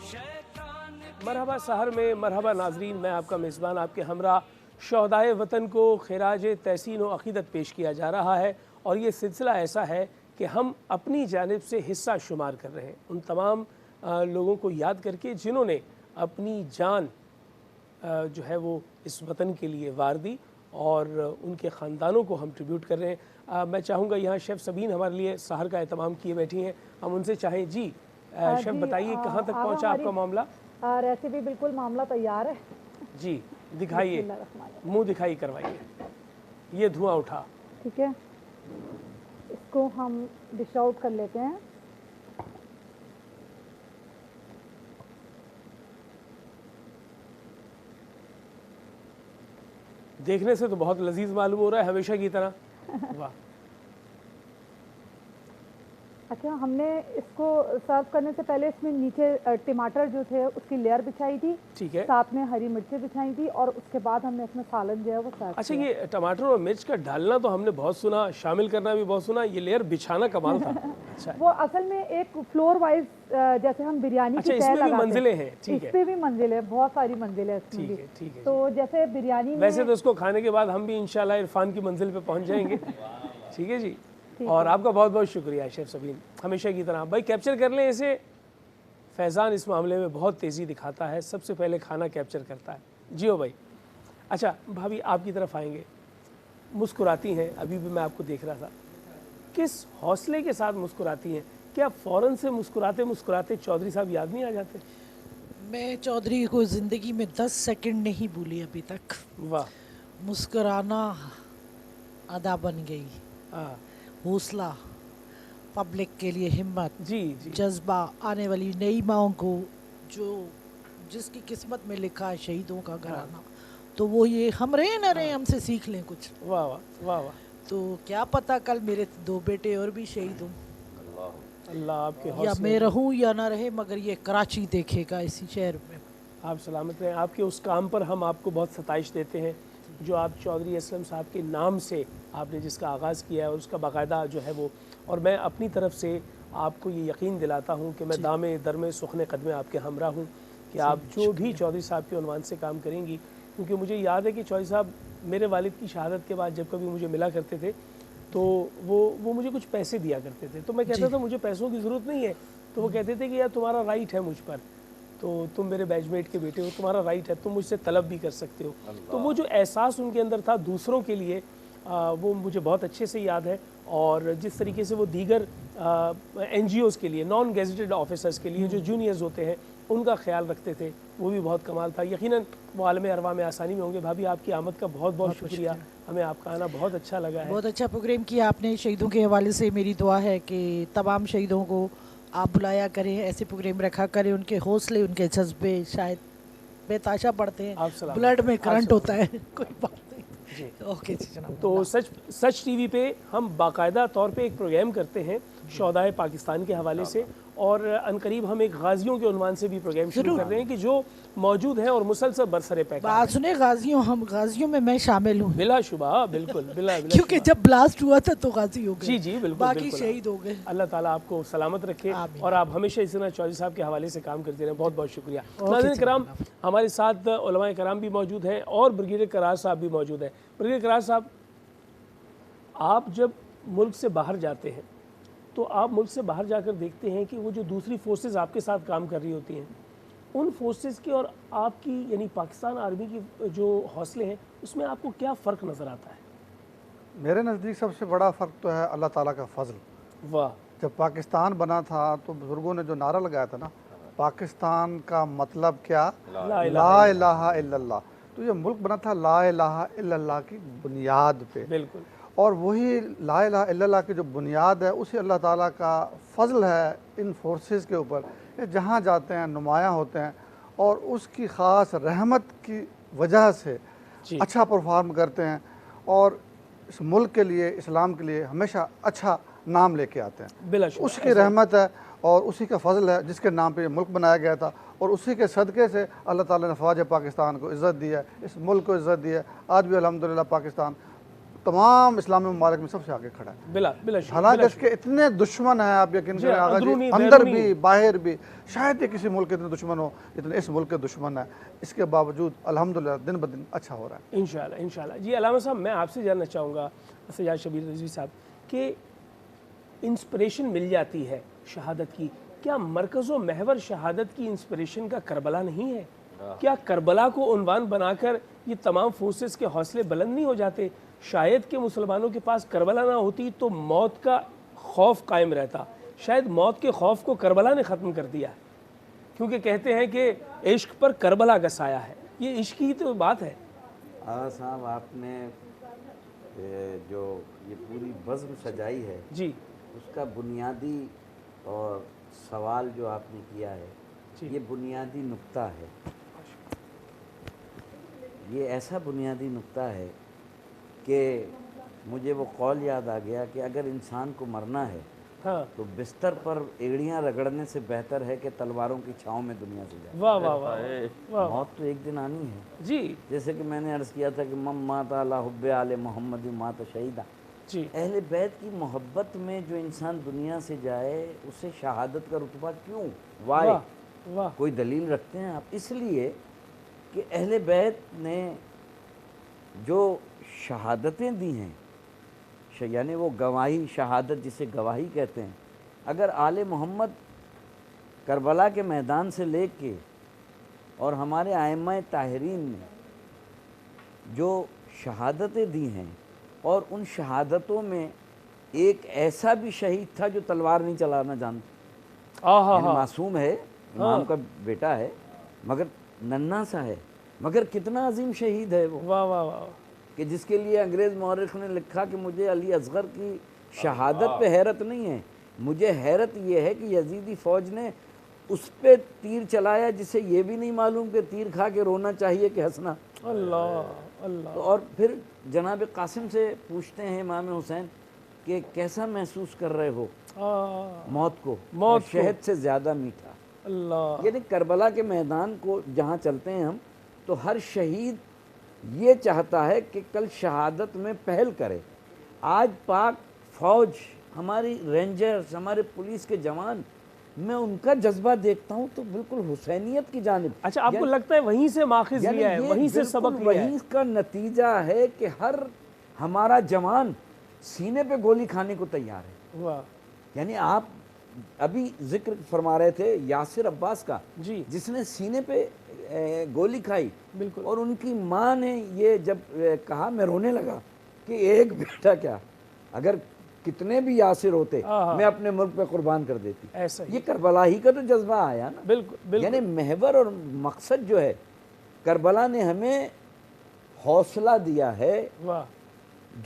शैतान मरहबा सहर में मरहबा नाजरीन, मैं आपका मेज़बान आपके हमरा शहदाए वतन को खिराज तहसीन व अक़ीदत पेश किया जा रहा है, और ये सिलसिला ऐसा है कि हम अपनी जानिब से हिस्सा शुमार कर रहे हैं उन तमाम लोगों को याद करके जिन्होंने अपनी जान जो है वो इस वतन के लिए वार दी, और उनके ख़ानदानों को हम ट्रिब्यूट कर रहे हैं। मैं चाहूँगा, यहाँ शेफ़ सबीन हमारे लिए सहर का एहतमाम किए बैठी हैं, हम उनसे चाहें। जी शेफ़ बताइए कहाँ तक पहुँचा आपका मामला? रेसिपी बिल्कुल मामला तैयार है जी, दिखाइए, मुंह दिखाई करवाइए, ये धुआं उठा। ठीक है, इसको हम डिश आउट कर लेते हैं। देखने से तो बहुत लजीज मालूम हो रहा है, हमेशा की तरह। वाह। अच्छा, हमने इसको सर्व करने से पहले इसमें नीचे टमाटर जो थे उसकी लेयर बिछाई थी, ठीक है, साथ में हरी मिर्चें बिछाई थी, और उसके बाद हमने इसमें सालन जो है वो सर्व अच्छा किया। ये टमाटर और मिर्च का डालना तो हमने बहुत सुना, शामिल करना भी बहुत सुना, ये लेयर बिछाना कमाल था। अच्छा, वो असल में एक फ्लोर वाइज, जैसे हम बिरयानी अच्छा, की तह इसमें भी लगाते मंजिलें हैं। ठीक है, इसमें भी मंजिलें, बहुत सारी मंजिलें हैं इसमें भी। ठीक है। तो जैसे बिरयानी में, वैसे तो इसको खाने के बाद हम भी इंशाल्लाह इरफान की मंजिल पे पहुंच जाएंगे। ठीक है जी, और आपका बहुत बहुत शुक्रिया शेफ़ सबीन, हमेशा की तरह। भाई कैप्चर कर लें इसे, फैज़ान इस मामले में बहुत तेज़ी दिखाता है, सबसे पहले खाना कैप्चर करता है। जी हो भाई। अच्छा भाभी, आपकी तरफ आएंगे, मुस्कुराती हैं, अभी भी मैं आपको देख रहा था, किस हौसले के साथ मुस्कुराती हैं। क्या फ़ौरन से मुस्कुराते मुस्कुराते चौधरी साहब याद नहीं आ जाते? मैं चौधरी को ज़िंदगी में 10 सेकंड नहीं भूली अभी तक। वाह। मुस्कुराना अदा बन गई, हौसला पब्लिक के लिए हिम्मत, जी जी जज्बा, आने वाली नई माओं को जो जिसकी किस्मत में लिखा है शहीदों का घराना, तो वो ये हम रहे न रहे हमसे सीख लें कुछ। वाह वाह वाह वाह। तो क्या पता कल मेरे 2 बेटे और भी शहीद हों, अल्लाह आपके या हौसले मैं रहूं या ना रहे, मगर ये कराची देखेगा इसी शहर में। आप सलामत रहें। आपके उस काम पर हम आपको बहुत सताइश देते हैं जो आप चौधरी असलम साहब के नाम से आपने जिसका आगाज़ किया है और उसका बाकायदा जो है वो, और मैं अपनी तरफ से आपको ये यकीन दिलाता हूँ कि मैं दामे दरमे सुखने कदमे आपके हमरा हूँ कि आप जो भी चौधरी साहब के उन्वान से काम करेंगी, क्योंकि मुझे याद है कि चौधरी साहब मेरे वालिद की शहादत के बाद जब कभी मुझे मिला करते थे तो वो मुझे कुछ पैसे दिया करते थे, तो मैं कहता था मुझे पैसों की ज़रूरत नहीं है, तो वो कहते थे कि यार तुम्हारा राइट है मुझ पर, तो तुम मेरे बैचमेट के बेटे हो, तुम्हारा राइट है, तुम मुझसे तलब भी कर सकते हो। तो वो जो एहसास उनके अंदर था दूसरों के लिए, वो मुझे बहुत अच्छे से याद है। और जिस तरीके से वो दीगर NGOs के लिए, नॉन गेजेटेड ऑफिसर्स के लिए जो जूनियर्स होते हैं उनका ख्याल रखते थे, वो भी बहुत कमाल था। यकीनन वो आलम अरवा में आसानी में होंगे। भाभी आपकी आमद का बहुत बहुत शुक्रिया, हमें आपका आना बहुत अच्छा लगा है। बहुत अच्छा प्रोग्राम किया आपने। शहीदों के हवाले से मेरी दुआ है कि तमाम शहीदों को आप बुलाया करें, ऐसे प्रोग्राम रखा करें, उनके हौसले, उनके जज्बे शायद बेताशा पड़ते हैं, ब्लड में करंट होता है। कोई बात नहीं जी, ओके जी जनाब। तो सच टीवी पे हम बाकायदा तौर पे एक प्रोग्राम करते हैं शौदाए पाकिस्तान के हवाले से, और अनकरीब हम एक गाजियों के उन्वान से भी प्रोग्राम शुरू कर रहे हैं कि जो मौजूद हैं और मुसलसल बरसरे पैकार। बात सुने, गाजियों, हम गाजियों में मैं शामिल हूँ बिला शुबा, बिल्कुल बिला क्योंकि जब ब्लास्ट हुआ था तो गाजी हो गए। जी जी बिल्कुल, बाकी बिल्कुल। शहीद हो गए। अल्लाह ताला आपको सलामत रखे और आप हमेशा इसी तरह चौधरी साहब के हवाले से काम करते रहें। बहुत बहुत शुक्रिया। नाज़रीन कराम, हमारे साथ उलमाए कराम भी मौजूद हैं और ब्रिगेडियर करार साहब भी मौजूद हैं। ब्रिगेडियर करार साहब, आप जब मुल्क से बाहर जाते हैं तो आप मुल्क से बाहर जाकर देखते हैं कि वो जो दूसरी फोर्सेस आपके साथ काम कर रही होती हैं, उन फोर्सेस की और आपकी यानी पाकिस्तान आर्मी की जो हौसले हैं उसमें आपको क्या फ़र्क नज़र आता है? मेरे नज़दीक सबसे बड़ा फ़र्क तो है अल्लाह ताला का फ़ज़ल। वाह। जब पाकिस्तान बना था तो बुज़ुर्गों ने जो नारा लगाया था ना, पाकिस्तान का मतलब क्या, ला इलाहा इल्लल्लाह, तो ये मुल्क बना था ला इलाहा इल्लल्लाह की बुनियाद पे। बिल्कुल। और वही ला इलाहा इल्लल्लाह की जो बुनियाद है उसी अल्लाह ताला का फ़ज़ल है इन फोर्सेस के ऊपर, ये जहाँ जाते हैं नुमायाँ होते हैं और उसकी ख़ास रहमत की वजह से अच्छा परफॉर्म करते हैं और इस मुल्क के लिए, इस्लाम के लिए हमेशा अच्छा नाम लेके आते हैं। उसकी रहमत है और उसी का फ़ज़ल है जिसके नाम पे ये मुल्क बनाया गया था, और उसी के सदक़े से अल्लाह ताला ने फ़ौज पाकिस्तान को इज़्ज़त दी है, इस मुल्क को इज़्ज़त दी है। आज भी अल्हम्दुलिल्लाह पाकिस्तान तमाम इस्लामी ममालिक में सबसे आगे खड़ा है। हालांकि इसके इतने दुश्मन हैं, आप यकीन करें आगा जी, अंदर भी बाहर भी, शायद ही किसी मुल्क के इतने दुश्मन हो जितने इस मुल्क के दुश्मन है। इसके बावजूद अल्हम्दुलिल्लाह दिन ब दिन अच्छा हो रहा है इंशाल्लाह इंशाल्लाह। जी अलामा साहब, मैं आपसे जानना चाहूँगा सज्जाद शबीर रिजवी साहब कि इंस्पिरेशन मिल जाती है शहादत की, क्या मरकज़ व महवर शहादत की इंस्पिरेशन का करबला नहीं है? क्या करबला को उन्वान बनाकर ये तमाम फोर्सेस के हौसले बुलंद नहीं हो जाते? शायद कि मुसलमानों के पास करबला ना होती तो मौत का खौफ कायम रहता, शायद मौत के खौफ को करबला ने ख़त्म कर दिया, क्योंकि कहते हैं कि इश्क पर करबला का साया है। ये इश्क ही तो बात है। साहब, आपने जो ये पूरी बज़्म सजाई है जी, उसका बुनियादी और सवाल जो आपने किया है, ये बुनियादी नुक्ता है। ये ऐसा बुनियादी नुक्ता है कि मुझे वो कौल याद आ गया कि अगर इंसान को मरना है तो बिस्तर पर एड़ियाँ रगड़ने से बेहतर है कि तलवारों की छाँव में दुनिया से जाए। वाह वाह वाह। मौत तो एक दिन आनी है जी। जैसे कि मैंने अर्ज़ किया था कि मम माता अला हुब्बे आले मोहम्मद माता शहीदा जी। अहले बैत की मोहब्बत में जो इंसान दुनिया से जाए उसे शहादत का रुतबा क्यों, वाह वाह, कोई दलील रखते हैं आप? इसलिए कि अहले बैत ने जो शहादतें दी हैं, यानी वो गवाही, शहादत जिसे गवाही कहते हैं, अगर आले मोहम्मद करबला के मैदान से लेके और हमारे आइम्मा ताहिरीन ने जो शहादतें दी हैं, और उन शहादतों में एक ऐसा भी शहीद था जो तलवार नहीं चलाना जानता, मासूम है, इमाम का बेटा है, मगर नन्ना सा है, मगर कितना अजीम शहीद है वो। वाह वाह वाह। कि जिसके लिए अंग्रेज़ मौरख ने लिखा कि मुझे अली असगर की शहादत पे हैरत नहीं है, مجھے حیرت یہ ہے کہ یزیدی فوج نے اس پہ تیر چلایا جسے یہ بھی نہیں معلوم کہ تیر کھا کے رونا چاہیے کہ ہنسنا. اللہ اللہ. تو اور پھر جناب قاسم سے پوچھتے ہیں امام حسین کہ کیسا محسوس کر رہے ہو موت کو؟ شہد سے زیادہ میٹھا. اللہ. یعنی کربلا کے میدان کو جہاں چلتے ہیں ہم تو ہر شہید یہ چاہتا ہے کہ کل شہادت میں پہل کرے. آج پاک فوج، ہماری رینجرز، ہمارے پولیس کے جوان، میں ان کا جذبہ دیکھتا ہوں تو بالکل حسینیت کی جانب. اچھا، آپ کو لگتا ہے وہیں سے ماخذ لیا ہے، وہیں سے سبق لیا ہے؟ وہیں کا نتیجہ ہے کہ ہر ہمارا جوان سینے پہ گولی کھانے کو تیار ہے. واہ. یعنی آپ ابھی ذکر فرما رہے تھے یاسر عباس کا، جی، جس نے سینے پہ گولی کھائی. بالکل. اور ان کی ماں نے یہ جب کہا میں رونے لگا کہ ایک بیٹا کیا، اگر کتنے بھی یاسر ہوتے میں اپنے ملک پہ قربان کر دیتی. ایسا یہ کربلا ہی کا تو جذبہ آیا نا. بالکل. یعنی محور اور مقصد جو ہے، کربلا نے ہمیں حوصلہ دیا ہے واہ،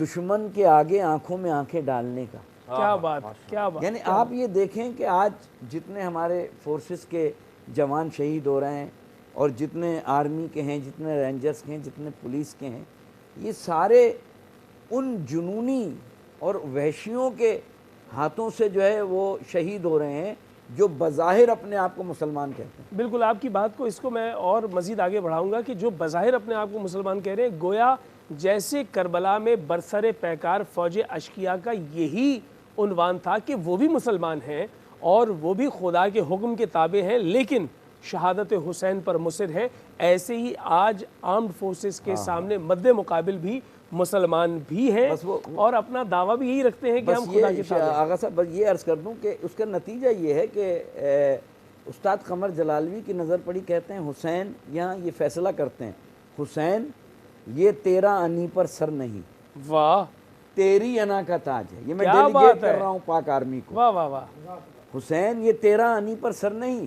دشمن کے آگے آنکھوں میں آنکھیں ڈالنے کا. کیا بات، کیا بات. یعنی آپ یہ دیکھیں کہ آج جتنے ہمارے فورسز کے جوان شہید ہو رہے ہیں اور جتنے آرمی کے ہیں، جتنے رینجرز کے ہیں، جتنے پولیس کے ہیں، یہ سارے ان جنونی اور وحشیوں کے ہاتھوں سے جو ہے وہ شہید ہو رہے ہیں جو بظاہر اپنے آپ کو مسلمان کہتے ہیں. بالکل، آپ کی بات کو، اس کو میں اور مزید آگے بڑھاؤں گا کہ جو بظاہر اپنے آپ کو مسلمان کہہ رہے ہیں، گویا جیسے کربلا میں برسر پیکار فوج اشقیاء کا یہی عنوان تھا کہ وہ بھی مسلمان ہیں اور وہ بھی خدا کے حکم کے تابع ہیں، لیکن شہادت حسین پر مصر ہیں. ایسے ہی آج آرمڈ فورسز کے سامنے مد مقابل بھی مسلمان بھی ہیں اور اپنا دعویٰ بھی یہی رکھتے ہیں کہ ہم خدا کے تابع ہیں. آغا صاحب بس یہ عرض کر دوں کہ اس کا نتیجہ یہ ہے کہ استاد قمر جلالوی کی نظر پڑی کہتے ہیں حسین یہاں یہ فیصلہ کرتے ہیں، حسین یہ تیرا انی پر سر نہیں، واہ، تیری انا کا تاج ہے. یہ میں کیا بات ڈیلیگیٹ ہے. کر رہا ہوں پاک آرمی کو. واہ واہ واہ. حسین یہ تیرا انی پر سر نہیں،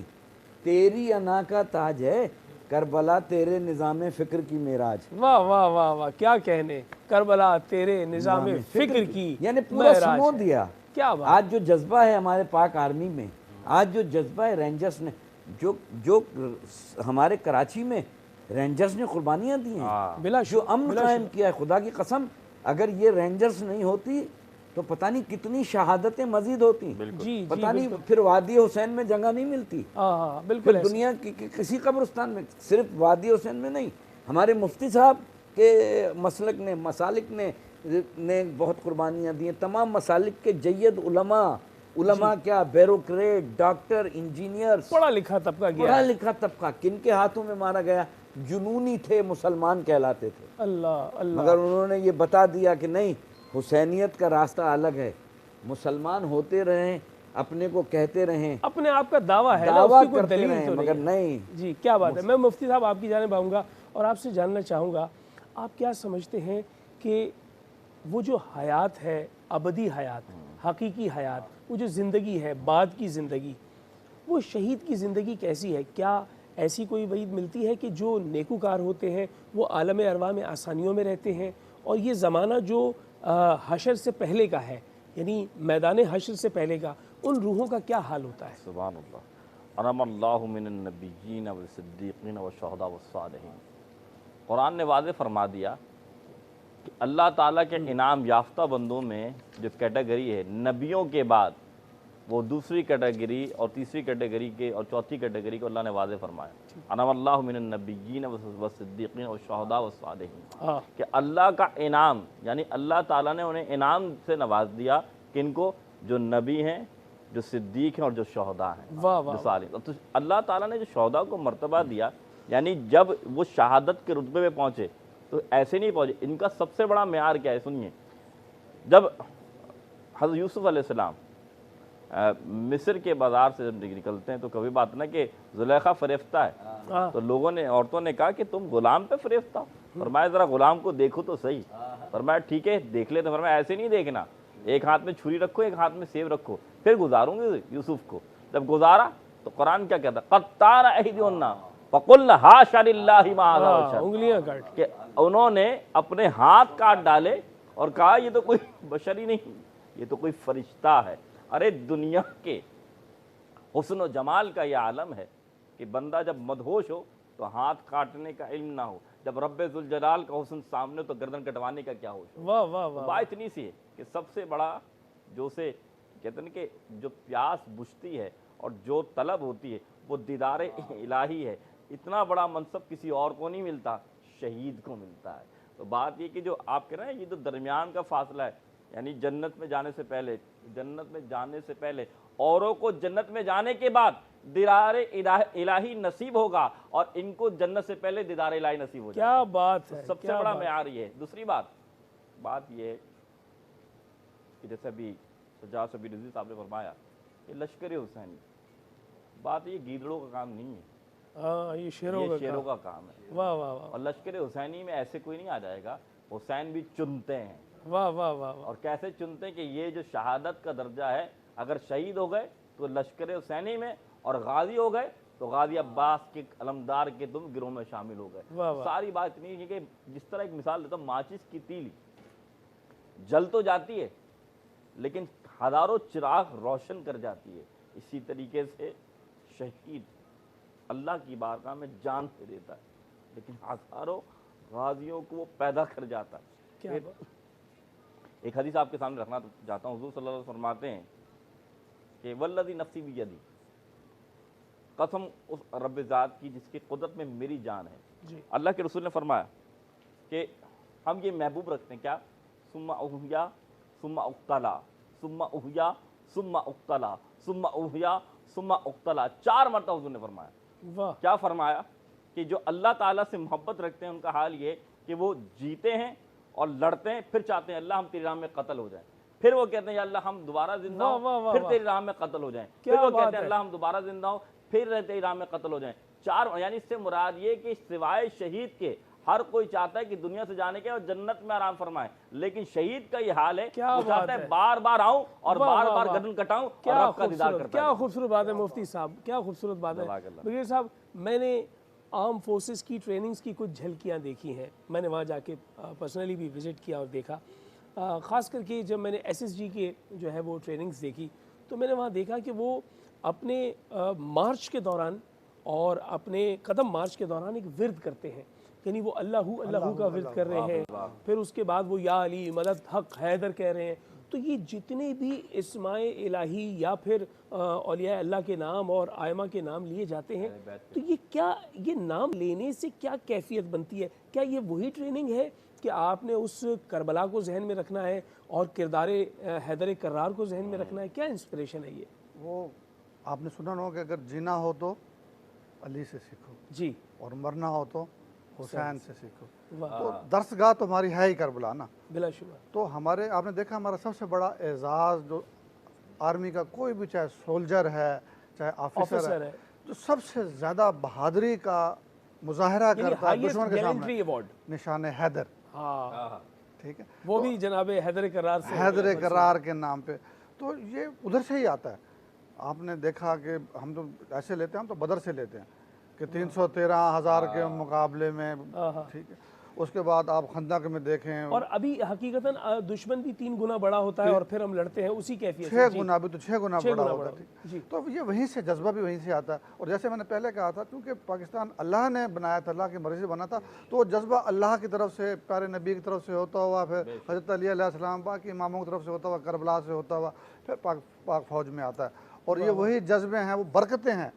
تیری انا کا تاج ہے، کربلا تیرے نظام فکر کی معراج. واہ واہ واہ واہ، کیا کہنے. کربلا تیرے نظام فکر کی یعنی پورا معراج سمو ہے. دیا. کیا بات. آج جو جذبہ ہے ہمارے پاک آرمی میں، آج جو جذبہ ہے رینجرز نے، جو ہمارے کراچی میں رینجرز نے قربانیاں دی ہیں، بلا جو امن قائم کیا ہے، خدا کی قسم اگر یہ رینجرز نہیں ہوتی تو پتہ نہیں کتنی شہادتیں مزید ہوتی. جی، پتہ نہیں پھر وادی حسین میں جگہ نہیں ملتی. ہاں بالکل. پھر دنیا کی کسی قبرستان میں، صرف وادی حسین میں نہیں، ہمارے مفتی صاحب کے مسلک نے، مسالک نے بہت قربانیاں دی ہیں. تمام مسالک کے جید علماء کیا، بیوروکریٹ، ڈاکٹر، انجینئر، پڑھا لکھا طبقہ گیا. پڑھا لکھا طبقہ کن کے ہاتھوں میں مارا گیا؟ جنونی تھے، مسلمان کہلاتے تھے. اللہ اللہ. مگر انہوں نے یہ بتا دیا کہ نہیں، حسینیت کا راستہ الگ ہے. مسلمان ہوتے رہیں، اپنے کو کہتے رہیں، اپنے آپ کا دعویٰ ہے نا، دعویٰ اس کی کوئی کرتے دلیل رہیں، تو مگر نہیں. نہیں. جی کیا بات ہے. میں مفتی صاحب آپ کی جانب آؤں گا اور آپ سے جاننا چاہوں گا، آپ کیا سمجھتے ہیں کہ وہ جو حیات ہے، ابدی حیات، حقیقی حیات، وہ جو زندگی ہے، بعد کی زندگی، وہ شہید کی زندگی کیسی ہے؟ کیا ایسی کوئی وعید ملتی ہے کہ جو نیکوکار ہوتے ہیں وہ عالم ارواح میں آسانیوں میں رہتے ہیں، اور یہ زمانہ جو حشر سے پہلے کا ہے، یعنی میدان حشر سے پہلے کا، ان روحوں کا کیا حال ہوتا ہے؟ سبحان اللہ. انعم اللہ من النبیین والصدیقین والشہداء والصالحین. قرآن نے واضح فرما دیا کہ اللہ تعالیٰ کے انعام یافتہ بندوں میں جو کیٹیگری ہے نبیوں کے بعد، وہ دوسری کیٹیگری اور تیسری کیٹیگری کے اور چوتھی کیٹیگری کو اللہ نے واضح فرمایا. انعم اللہ من النبیین والصدیقین والشہداء والصالحین، کہ اللہ کا انعام، یعنی اللہ تعالیٰ نے انہیں انعام سے نواز دیا. کن کو؟ جو نبی ہیں، جو صدیق ہیں اور جو شہداء ہیں، جو صالح. تو اللہ تعالیٰ نے جو شہداء کو مرتبہ دیا، یعنی جب وہ شہادت کے رتبے میں پہنچے تو ایسے نہیں پہنچے. ان کا سب سے بڑا معیار کیا ہے؟ سنیے، جب حضرت یوسف علیہ السلام مصر کے بازار سے جب نکلتے ہیں تو کبھی بات نہ کہ زلیخا فریفتہ ہے، تو لوگوں نے، عورتوں نے کہا کہ تم غلام پہ فریفتہ ہو. فرمایا ذرا غلام کو دیکھو تو صحیح. فرمایا ٹھیک ہے دیکھ لیتے. فرمایا ایسے نہیں دیکھنا، ایک ہاتھ میں چھری رکھو، ایک ہاتھ میں سیب رکھو، پھر گزاروں گے یوسف کو. جب گزارا تو قرآن کیا کہتا؟ قطار ایدینا فقلنا حاشا للہ ما ھذا بشر، انگلیاں کاٹ کہ انہوں نے اپنے ہاتھ کاٹ ڈالے اور کہا یہ تو کوئی بشر ہی نہیں، یہ تو کوئی فرشتہ ہے. ارے دنیا کے حسن و جمال کا یہ عالم ہے کہ بندہ جب مدہوش ہو تو ہاتھ کاٹنے کا علم نہ ہو، جب رب ذوالجلال کا حسن سامنے تو گردن کٹوانے کا کیا ہوش ہو۔ واہ واہ واہ، بات اتنی سی ہے کہ سب سے بڑا جو سے کہتے ہیں کہ جو پیاس بجھتی ہے اور جو طلب ہوتی ہے وہ دیدار الہی ہے۔ اتنا بڑا منصب کسی اور کو نہیں ملتا، شہید کو ملتا ہے۔ تو بات یہ کہ جو آپ کہہ رہے ہیں یہ جو درمیان کا فاصلہ ہے، یعنی جنت میں جانے سے پہلے اوروں کو جنت میں جانے کے بعد دیدار الہی نصیب ہوگا، اور ان کو جنت سے پہلے دیدار الہی نصیب ہو جائے گا۔ کیا بات ہے، سب سے کیا بڑا بات۔ معیار یہ ہے۔ دوسری بات یہ ہے کہ جیسے ابھی سجاد صبی رضوی صاحب نے فرمایا کہ لشکر حسینی، بات یہ گیدڑوں کا کام نہیں ہے، ہاں یہ شیروں کا کام ہے۔ واہ واہ واہ، اور لشکر حسینی میں ایسے کوئی نہیں آ جائے گا، حسین بھی چنتے ہیں۔ واہ واہ واہ واہ، اور کیسے چنتے ہیں کہ یہ جو شہادت کا درجہ ہے، اگر شہید ہو گئے تو لشکر حسینی میں، اور غازی ہو گئے تو غازی عباس کے علمدار کے تم گروہ میں شامل ہو گئے۔ واہ واہ، ساری بات اتنی ہے کہ جس طرح ایک مثال دیتا ہوں، ماچس کی تیلی جل تو جاتی ہے لیکن ہزاروں چراغ روشن کر جاتی ہے، اسی طریقے سے شہید اللہ کی بارگاہ میں جان دے دیتا ہے لیکن ہزاروں غازیوں کو وہ پیدا کر جاتا ہے۔ کیا پھر ایک حدیث آپ کے سامنے رکھنا چاہتا ہوں، حضور صلی اللہ علیہ وسلم فرماتے ہیں کہ والذی نفسی بیدی، قسم اس رب ذات کی جس کی قدرت میں میری جان ہے۔ جی، اللہ کے رسول نے فرمایا کہ ہم یہ محبوب رکھتے ہیں کیا، ثم احیا ثم اقتلا ثم احیا ثم اقتلا ثم احیا ثم اقتلا، 4 مرتبہ حضور نے فرمایا۔ واہ، کیا فرمایا کہ جو اللہ تعالیٰ سے محبت رکھتے ہیں ان کا حال یہ کہ وہ جیتے ہیں اور لڑتے ہیں، پھر چاہتے ہیں اللہ ہم تیری راہ میں قتل ہو جائیں، پھر وہ کہتے ہیں یا اللہ ہم دوبارہ زندہ واہ واہ ہوں، واہ پھر واہ، تیری راہ میں قتل ہو جائیں، کیا پھر وہ بات کہتے ہیں ہے۔ اللہ ہم دوبارہ زندہ ہوں، پھر تیری راہ میں قتل ہو جائیں۔ 4، یعنی اس سے مراد یہ کہ سوائے شہید کے ہر کوئی چاہتا ہے کہ دنیا سے جانے کے اور جنت میں آرام فرمائے، لیکن شہید کا یہ حال ہے، کیا وہ چاہتا بات ہے ہے۔ بار بار آؤں اور واہ بار واہ بار واہ، گردن کٹاؤں اور کیا رب کا دیدار خوبصورت، کرتا کیا ہے۔ خوبصورت بات ہے مفتی صاحب، کیا خوبصورت بات ہے۔ جزاک اللہ۔ بغیر صاحب میں نے آرم فورسز کی ٹریننگز کی کچھ جھلکیاں دیکھی ہیں، میں نے وہاں جا کے پرسنلی بھی وزٹ کیا اور دیکھا، خاص کر کے جب میں نے ایس ایس جی کے جو ہے وہ ٹریننگز دیکھی تو میں نے وہاں دیکھا کہ وہ اپنے مارچ کے دوران اور اپنے قدم مارچ کے دوران ایک ورد کرتے ہیں، یعنی وہ اللہ کا ورد کر رہے ہیں، پھر اس کے بعد وہ یا علی مدد حق حیدر کہہ رہے ہیں۔ تو یہ جتنے بھی اسماء الہی یا پھر اولیاء اللہ کے نام اور آئمہ کے نام لیے جاتے ہیں، تو یہ نام لینے سے کیا کیفیت بنتی ہے؟ کیا یہ وہی ٹریننگ ہے کہ آپ نے اس کربلا کو ذہن میں رکھنا ہے اور کردار حیدر کرار کو ذہن میں رکھنا ہے؟ کیا انسپریشن ہے یہ؟ وہ آپ نے سنا ہو کہ اگر جینا ہو تو علی سے سیکھو، جی، اور مرنا ہو تو حسین سے سیکھو۔ واہ، تو درسگاہ تو ہماری ہے ہی کربلا نا۔ بلا شبہ، تو ہمارے آپ نے دیکھا ہمارا سب سے بڑا اعزاز جو آرمی کا کوئی بھی، چاہے سولجر ہے چاہے آفیسر ہے، جو سب سے زیادہ بہادری کا مظاہرہ کرتا ہے دشمن کے سامنے، ایوارڈ نشان حیدر، ہاں، ٹھیک ہے، وہ بھی جناب حیدر کرار سے، حیدر کرار کے نام پہ۔ تو یہ ادھر سے ہی آتا ہے۔ آپ نے دیکھا کہ ہم تو ایسے لیتے ہیں، ہم تو بدر سے لیتے ہیں کہ 313,000 کے مقابلے میں، ٹھیک ہے، اس کے بعد آپ خندق میں دیکھیں، اور ابھی حقیقتاً دشمن بھی 3 گنا بڑا ہوتا ہے اور پھر ہم لڑتے ہیں اسی کیفیت سے۔ 6 گنا بھی تو 6 گنا بڑا ہوتا ہے، جی، تو یہ وہیں سے جذبہ بھی وہیں سے آتا ہے۔ اور جیسے میں نے پہلے کہا تھا، کیونکہ پاکستان اللہ نے بنایا تھا، اللہ کی مرضی سے بنا تھا، تو وہ جذبہ اللہ کی طرف سے، پیارے نبی کی طرف سے ہوتا ہوا، پھر حضرت علی علیہ السلام باقی اماموں کی طرف سے ہوتا ہوا، کربلا سے ہوتا ہوا، پھر پاک فوج میں آتا ہے۔ اور یہ وہی جذبے ہیں، وہ برکتیں ہیں،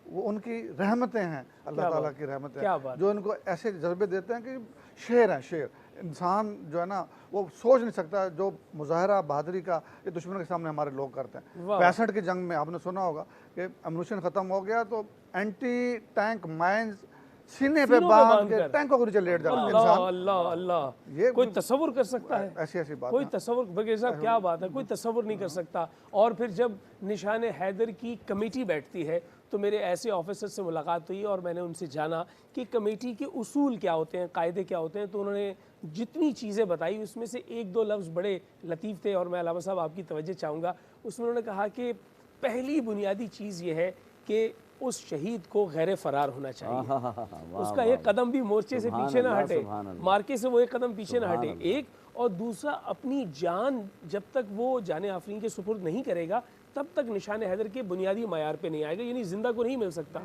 وہ ان کی رحمتیں ہیں، اللہ تعالیٰ کی رحمتیں ہیں، جو ان کو ایسے جذبے دیتے ہیں کہ شیر ہیں، شیر انسان جو ہے نا وہ سوچ نہیں سکتا جو مظاہرہ بہادری کا یہ دشمن کے سامنے ہمارے لوگ کرتے ہیں۔ 65 کی جنگ میں آپ نے سنا ہوگا کہ امونیشن ختم ہو گیا تو اینٹی ٹینک مائنز سینے پہ باندھ کے ٹینکوں کے نیچے لیٹ جاتا ہے انسان۔ اللہ اللہ، یہ کوئی تصور کر سکتا ہے؟ ایسی بات، کوئی تصور، بغیر صاحب کیا بات ہے، کوئی تصور نہیں کر سکتا۔ اور پھر جب نشان حیدر کی کمیٹی بیٹھتی ہے تو میرے ایسے آفیسر سے ملاقات ہوئی اور میں نے ان سے جانا کہ کمیٹی کے اصول کیا ہوتے ہیں، قاعدے کیا ہوتے ہیں، تو انہوں نے جتنی چیزیں بتائی اس میں سے 1-2 لفظ بڑے لطیف تھے اور میں علامہ صاحب آپ کی توجہ چاہوں گا۔ اس میں انہوں نے کہا کہ پہلی بنیادی چیز یہ ہے کہ اس شہید کو غیر فرار ہونا چاہیے، اس کا ایک قدم بھی مورچے سے پیچھے نہ ہٹے، مارکے سے وہ ایک قدم پیچھے نہ ہٹے، ایک اور دوسرا اپنی جان جب تک وہ جان آفرین کے سپرد نہیں کرے گا تب تک نشان حیدر کے بنیادی معیار پہ نہیں آئے گا، یعنی زندہ کو نہیں مل سکتا،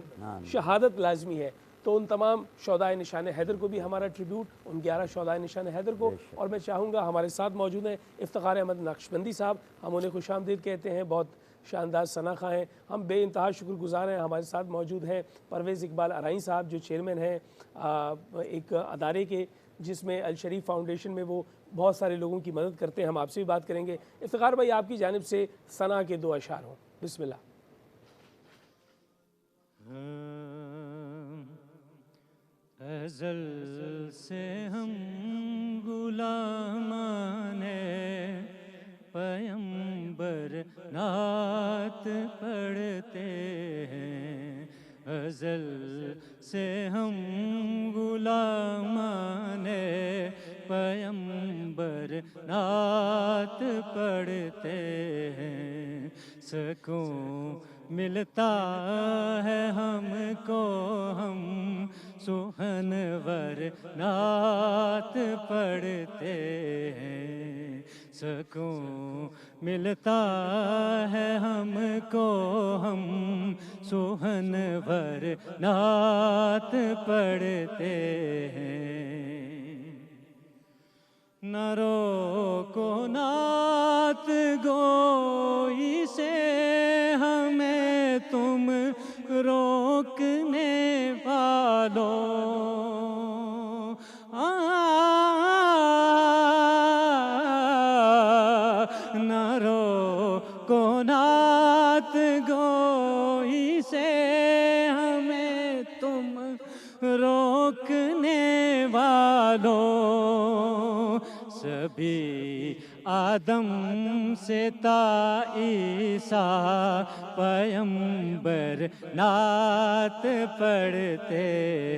شہادت لازمی ہے۔ تو ان تمام شہدائے نشان حیدر کو بھی ہمارا ٹریبیوٹ، ان 11 شہدائے نشان حیدر کو۔ اور میں چاہوں گا ہمارے ساتھ موجود ہیں افتخار احمد نقشبندی صاحب، ہم انہیں خوش آمدید کہتے ہیں، بہت شاندار ثنا خواہ ہیں، ہم بے انتہا شکر گزار ہیں۔ ہمارے ساتھ موجود ہیں پرویز اقبال ارائیں صاحب جو چیئرمین ہیں ایک ادارے کے جس میں الشریف فاؤنڈیشن میں وہ بہت سارے لوگوں کی مدد کرتے ہیں، ہم آپ سے بھی بات کریں گے۔ افتخار بھائی آپ کی جانب سے ثنا کے 2 اشعار ہوں، بسم اللہ۔ ازل سے ہم غلامان پیمبر نعت پڑھتے ہیں، ازل سے ہم غلامان پیمبر نعت پڑھتے ہیں، سکون ملتا ہے ہم کو ہم سخنور نعت پڑھتے ہیں، سکون ملتا ہے ہم کو ہم سخنور نعت پڑھتے ہیں، نہ روکو نعت گوئی سے ہمیں تم روکنے والوں، نہ روکو نعت گوئی سے ہمیں تم روکنے والوں، سبھی آدم سے تا عیسیٰ پیمبر نعت پڑھتے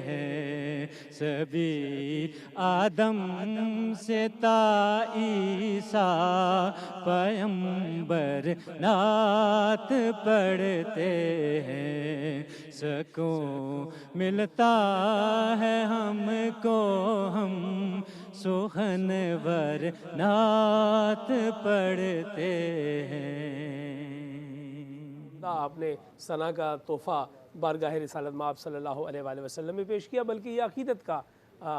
ہیں، سبھی آدم سے تا عیسیٰ پیمبر نعت پڑھتے ہیں، سکون ملتا ہے ہم کو ہم سخنور نعت پڑھتے ہیں۔ آپ نے ثنا کا تحفہ بارگاہ رسالت مآب صلی اللہ علیہ وآلہ وسلم میں پیش کیا، بلکہ یہ عقیدت کا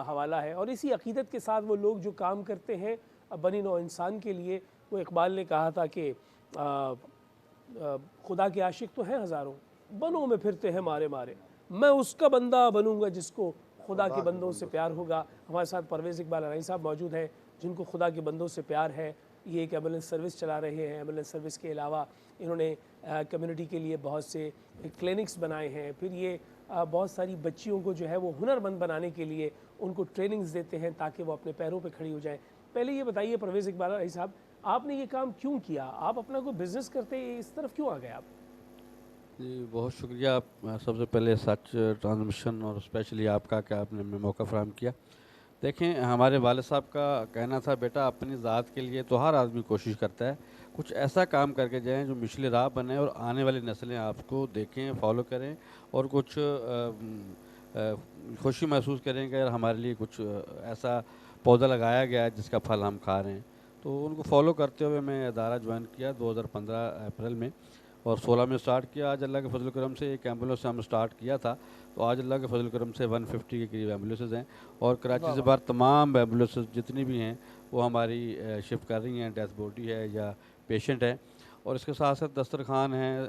حوالہ ہے، اور اسی عقیدت کے ساتھ وہ لوگ جو کام کرتے ہیں بنی نوع انسان کے لیے، وہ اقبال نے کہا تھا کہ خدا کے عاشق تو ہیں ہزاروں، بنوں میں پھرتے ہیں مارے مارے، میں اس کا بندہ بنوں گا جس کو خدا کے بندوں سے پیار ہوگا۔ ہمارے ساتھ پرویز اقبال ارائیں صاحب موجود ہیں جن کو خدا کے بندوں سے پیار ہے، یہ ایک ایمبولینس سروس چلا رہے ہیں، ایمبولینس سروس کے علاوہ انہوں نے کمیونٹی کے لیے بہت سے کلینکس بنائے ہیں، پھر یہ بہت ساری بچیوں کو جو ہے وہ ہنر مند بنانے کے لیے ان کو ٹریننگز دیتے ہیں تاکہ وہ اپنے پیروں پہ کھڑی ہو جائیں۔ پہلے یہ بتائیے پرویز اقبال ارائیں صاحب، آپ نے یہ کام کیوں کیا؟ آپ اپنا کوئی بزنس کرتے اس طرف کیوں آ گئے آپ؟ جی بہت شکریہ سب سے پہلے سچ ٹرانسمیشن اور اسپیشلی آپ کا کہ آپ نے ہمیں موقع فراہم کیا۔ دیکھیں ہمارے والد صاحب کا کہنا تھا بیٹا اپنی ذات کے لیے تو ہر آدمی کوشش کرتا ہے، کچھ ایسا کام کر کے جائیں جو مشل راہ بنے اور آنے والی نسلیں آپ کو دیکھیں، فالو کریں اور کچھ خوشی محسوس کریں کہ اگر ہمارے لیے کچھ ایسا پودا لگایا گیا ہے جس کا پھل ہم کھا رہے ہیں۔ تو ان کو فالو کرتے ہوئے میں ادارہ جوائن کیا 2015 اپریل میں، اور 16 میں سٹارٹ کیا۔ آج اللہ کے فضل و کرم سے ایک ایمبولینس ہم نے سٹارٹ کیا تھا، تو آج اللہ کے فضل و کرم سے 150 کے قریب ایمبولینسز ہیں، اور کراچی سے باہر تمام ایمبولینسز جتنی بھی ہیں وہ ہماری شفٹ کر رہی ہیں، ڈیتھ باڈی ہے یا پیشنٹ ہے۔ اور اس کے ساتھ ساتھ دسترخوان ہیں،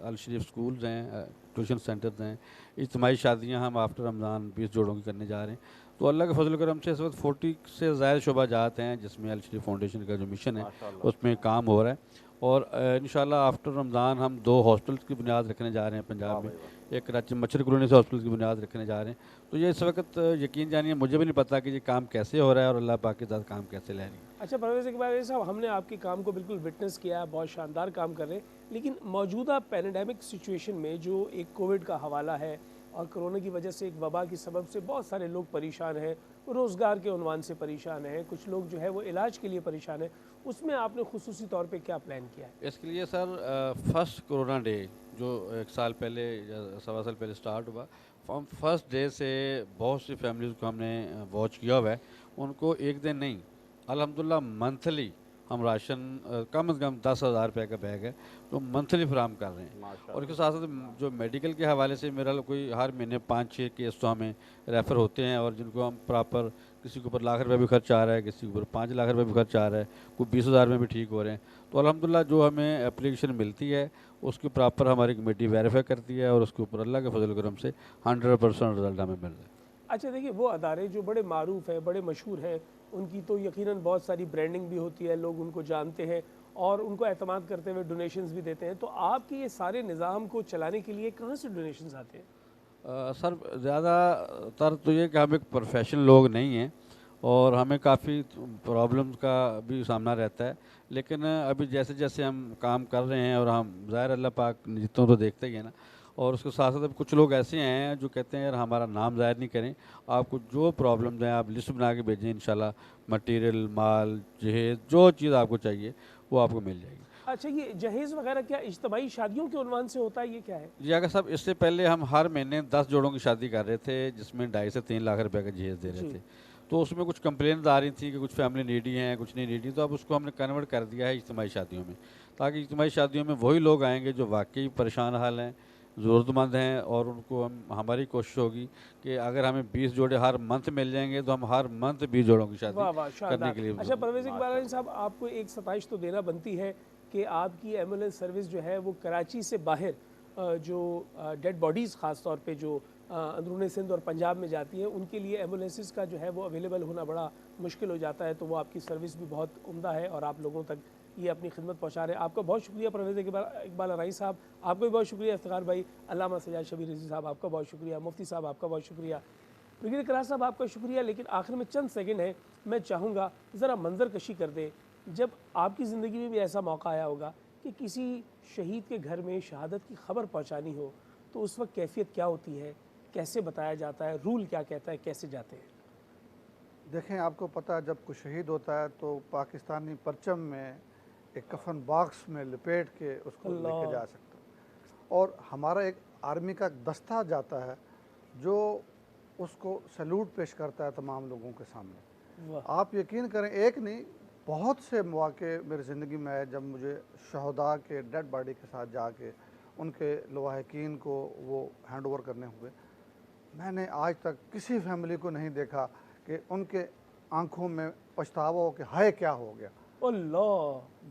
الشریف سکولز ہیں، ٹیوشن سینٹرز ہیں، اجتماعی شادیاں ہم آفٹر رمضان 20 جوڑوں کی کرنے جا رہے ہیں۔ تو اللہ کے فضل و کرم سے اس وقت 40 سے زائد شعبہ جات ہیں جس میں الشریف فاؤنڈیشن کا جو مشن ہے اس میں کام ہو رہا ہے، اور انشاءاللہ آفٹر رمضان ہم 2 ہاسپٹلس کی بنیاد رکھنے جا رہے ہیں پنجاب میں، ایک کراچی مچھر کالونی سے ہاسپٹل کی بنیاد رکھنے جا رہے ہیں۔ تو یہ اس وقت یقین جانیے مجھے بھی نہیں پتا کہ یہ کام کیسے ہو رہا ہے اور اللہ پاک کے ساتھ کام کیسے لے رہی ہے۔ اچھا پرویز اقبال صاحب، ہم نے آپ کے کام کو بالکل وٹنس کیا ہے، بہت شاندار کام کر رہے ہیں، لیکن موجودہ پینڈیمک سچویشن میں جو ایک کووڈ کا حوالہ ہے اور کرونا کی وجہ سے ایک وبا کی سبب سے بہت سارے لوگ پریشان ہیں، روزگار کے عنوان سے پریشان ہیں، کچھ لوگ جو ہے وہ علاج کے لیے پریشان ہیں، اس میں آپ نے خصوصی طور پہ کیا پلان کیا ہے؟ اس کے لیے سر فرسٹ کرونا ڈے جو 1 سال پہلے یا 1.25 سال پہلے سٹارٹ ہوا، فرسٹ ڈے سے بہت سی فیملیز کو ہم نے واچ کیا ہوا ہے، ان کو ایک دن نہیں अल्हम्दुलिल्लाह मंथली हम राशन कम से कम 10,000 रुपये का बैग है तो मंथली फराम कर रहे हैं। और इसके साथ साथ जो मेडिकल के हवाले से मेरा कोई हर महीने 5-6 केस तो हमें रेफ़र होते हैं और जिनको हम प्रॉपर, किसी के ऊपर लाख रुपये भी खर्च आ रहा है, किसी के ऊपर 5 लाख रुपये भी खर्च आ रहा है, कोई 20,000 में भी ठीक हो रहे हैं। तो अल्हम्दुलिल्लाह जो हमें एप्लीकेशन मिलती है उसकी प्रॉपर हमारी कमेटी वेरीफाई करती है और उसके ऊपर अल्लाह के फजल करम से 100% रिजल्ट हमें मिल रहा है। अच्छा देखिए, वो अदारे जो बड़े मारूफ हैं, बड़े मशहूर हैं, उनकी तो यकीनन बहुत सारी ब्रांडिंग भी होती है, लोग उनको जानते हैं और उनको एतमाद करते हुए डोनेशंस भी देते हैं। तो आपके ये सारे निज़ाम को चलाने के लिए कहाँ से डोनेशंस आते हैं? सर ज़्यादातर तो ये कि हम एक प्रोफेशनल लोग नहीं हैं और हमें काफ़ी प्रॉब्लम्स का भी सामना रहता है, लेकिन अभी जैसे जैसे हम काम कर रहे हैं और हम ज़ाहिर अल्लाह पाक जितनों तो देखते ही हैं ना, और उसके साथ साथ कुछ लोग ऐसे हैं जो कहते हैं यार हमारा नाम ज़ाहिर नहीं करें, आपको जो प्रॉब्लम्स हैं आप लिस्ट बना के भेजें, इंशाल्लाह मटेरियल, माल, जहेज़, जो चीज़ आपको चाहिए वो आपको मिल जाएगी। अच्छा, ये जहेज़ वगैरह क्या इज्तिमाई शादियों के उन्वान से होता है, ये क्या है? जी अगर साहब, इससे पहले हम हर महीने 10 जोड़ों की शादी कर रहे थे जिसमें 2.5 से 3 लाख रुपए का जहेज़ दे रहे थे। तो उसमें कुछ कंप्लेंट्स आ रही थी कि कुछ फैमिली नीडी हैं, कुछ नहीं नीडी, तो अब उसको हमने कन्वर्ट कर दिया है इज्तिमाई शादियों में, ताकि इज्तिमाई शादियों में वही लोग आएंगे जो वाकई परेशान हाल हैं, ज़रूरतमंद हैं, और उनको हमारी कोशिश होगी कि अगर हमें 20 जोड़े हर मंथ मिल जाएंगे तो हम हर मंथ 20 जोड़ों की शादी करने के लिए। अच्छा परवेज़ इकबाल साहब, आपको एक सताइश तो देना बनती है कि आपकी एम्बुलेंस सर्विस जो है वो कराची से बाहर जो डेड बॉडीज़ ख़ास तौर पे जो अंदरूनी सिंध और पंजाब में जाती हैं, उनके लिए एम्बुलेंसेस का जो है वो अवेलेबल होना बड़ा मुश्किल हो जाता है। तो वो आपकी सर्विस भी बहुत उम्दा है और आप लोगों तक ये अपनी खिदमत पहुँचा रहे हैं। आपका बहुत शुक्रिया परवेज़ इकबाल राई साहब, आपको भी बहुत शुक्रिया इफ्तिखार भाई, अल्लामा सजाद शबीर रज़ी साहब आपका बहुत शुक्रिया, मुफ्ती साहब आपका बहुत शुक्रिया, ब्रिगेडियर करार साहब आपका शुक्रिया। लेकिन आखिर में चंद सेकंड है, मैं चाहूँगा ज़रा मंजर कशी कर दें। जब आपकी ज़िंदगी में भी ऐसा मौका आया होगा कि किसी शहीद के घर में शहादत की खबर पहुँचानी हो, तो उस वक्त कैफियत क्या होती है, कैसे बताया जाता है, रूल क्या कहता है, कैसे जाते हैं? देखें, आपको पता है जब कोई शहीद होता है तो पाकिस्तानी परचम में एक कफन बॉक्स में लपेट के उसको लेके जा सकता है, और हमारा एक आर्मी का दस्ता जाता है जो उसको सैल्यूट पेश करता है तमाम लोगों के सामने। आप यकीन करें, एक नहीं बहुत से मौके मेरी ज़िंदगी में आए जब मुझे शहदा के डेड बॉडी के साथ जाके उनके लवाहिकीन को वो हैंड ओवर करने हुए। मैंने आज तक किसी फैमिली को नहीं देखा कि उनके आंखों में पछतावा हो कि हाय क्या हो गया। अल्लाह,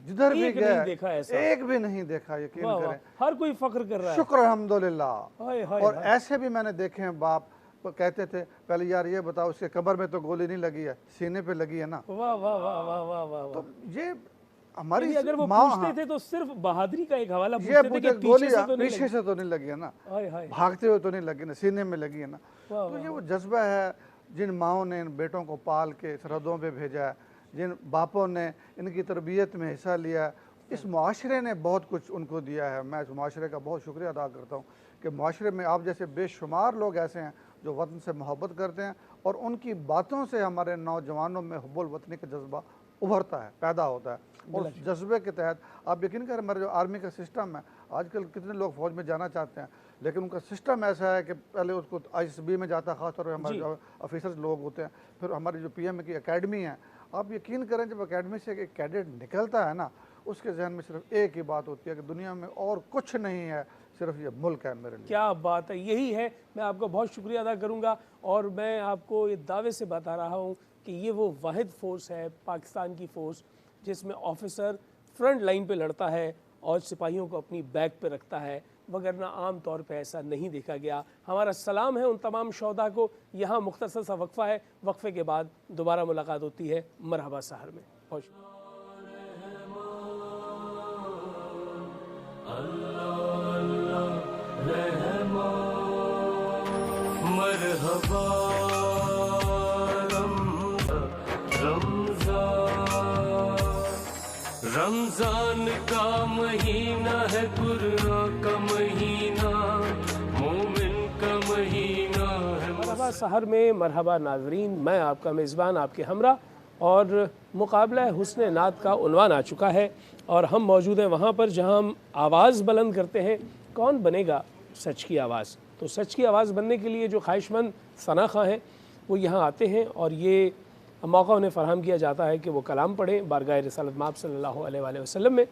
जिधर भी गया देखा ऐसा, एक भी नहीं देखा, यकीन करें। हर कोई फख्र कर रहा है, शुक्र अल्हम्दुलिल्लाह। और ऐसे भी मैंने देखे हैं, बाप कहते थे पहले यार ये बताओ उसके कमर में तो गोली नहीं लगी है, सीने पे लगी है ना। वाह वाह वाह वाह वाह वाह। तो ये हमारी अगर वो पूछते थे तो सिर्फ बहादुरी का एक हवाला पूछते थे कि पीछे से तो नहीं लगी है ना, भागते हुए तो नहीं लगी ना, सीने में लगी है ना। तो ये वो जज्बा है जिन माओं ने इन बेटों को पाल के सरहदों पे भेजा है, जिन बापों ने इनकी तरबियत में हिस्सा लिया, इस मुआशरे ने बहुत कुछ उनको दिया है। मैं इस मुआशरे का बहुत शुक्रिया अदा करता हूँ कि मुआशरे में आप जैसे बेशुमार लोग ऐसे हैं जो वतन से मोहब्बत करते हैं, और उनकी बातों से हमारे नौजवानों में हुब्बुल वतनी का जज्बा उभरता है, पैदा होता है। और उस जज्बे के तहत आप यकीन करें, हमारे जो आर्मी का सिस्टम है, आजकल कितने लोग फ़ौज में जाना चाहते हैं, लेकिन उनका सिस्टम ऐसा है कि पहले उसको ISB में जाता है, ख़ासतौर पर हमारे जो ऑफिसर्स लोग होते हैं, फिर हमारी जो PM की एकेडमी है, आप यकीन करें जब एकेडमी से एक कैडेट निकलता है ना, उसके जहन में सिर्फ एक ही बात होती है कि दुनिया में और कुछ नहीं है, सिर्फ ये मुल्क है मेरे लिए। क्या बात है, यही है। मैं आपका बहुत शुक्रिया अदा करूँगा, और मैं आपको ये दावे से बता रहा हूँ कि ये वो वाहिद फ़ोर्स है पाकिस्तान की फ़ोर्स जिसमें ऑफिसर फ्रंट लाइन पे लड़ता है और सिपाहियों को अपनी बैक पे रखता है, वगरना आम तौर पे ऐसा नहीं देखा गया। हमारा सलाम है उन तमाम शौदा को। यहाँ मुख्तसर सा वक्फ़ा है, वक्फ़े के बाद दोबारा मुलाकात होती है मरहबा सहर में। बहुत शुक्रिया। रमजान का महीना है, कुरान का महीना, मोमिन का महीना है। मरहबा सहर में मरहबा नाज़रीन, मैं आपका मेज़बान आपके हमरा, और मुकाबला हुस्न नात का उन्वान आ चुका है और हम मौजूद हैं वहाँ पर जहाँ हम आवाज़ बुलंद करते हैं, कौन बनेगा सच की आवाज़। तो सच की आवाज़ बनने के लिए जो ख्वाहिशमंद सनाखा हैं वो यहाँ आते हैं और ये मौका उन्हें फ़राहम किया जाता है कि वो कलाम पढ़ें बारगाह रिसालत माब सल्लल्लाहु अलैहि वसल्लम में।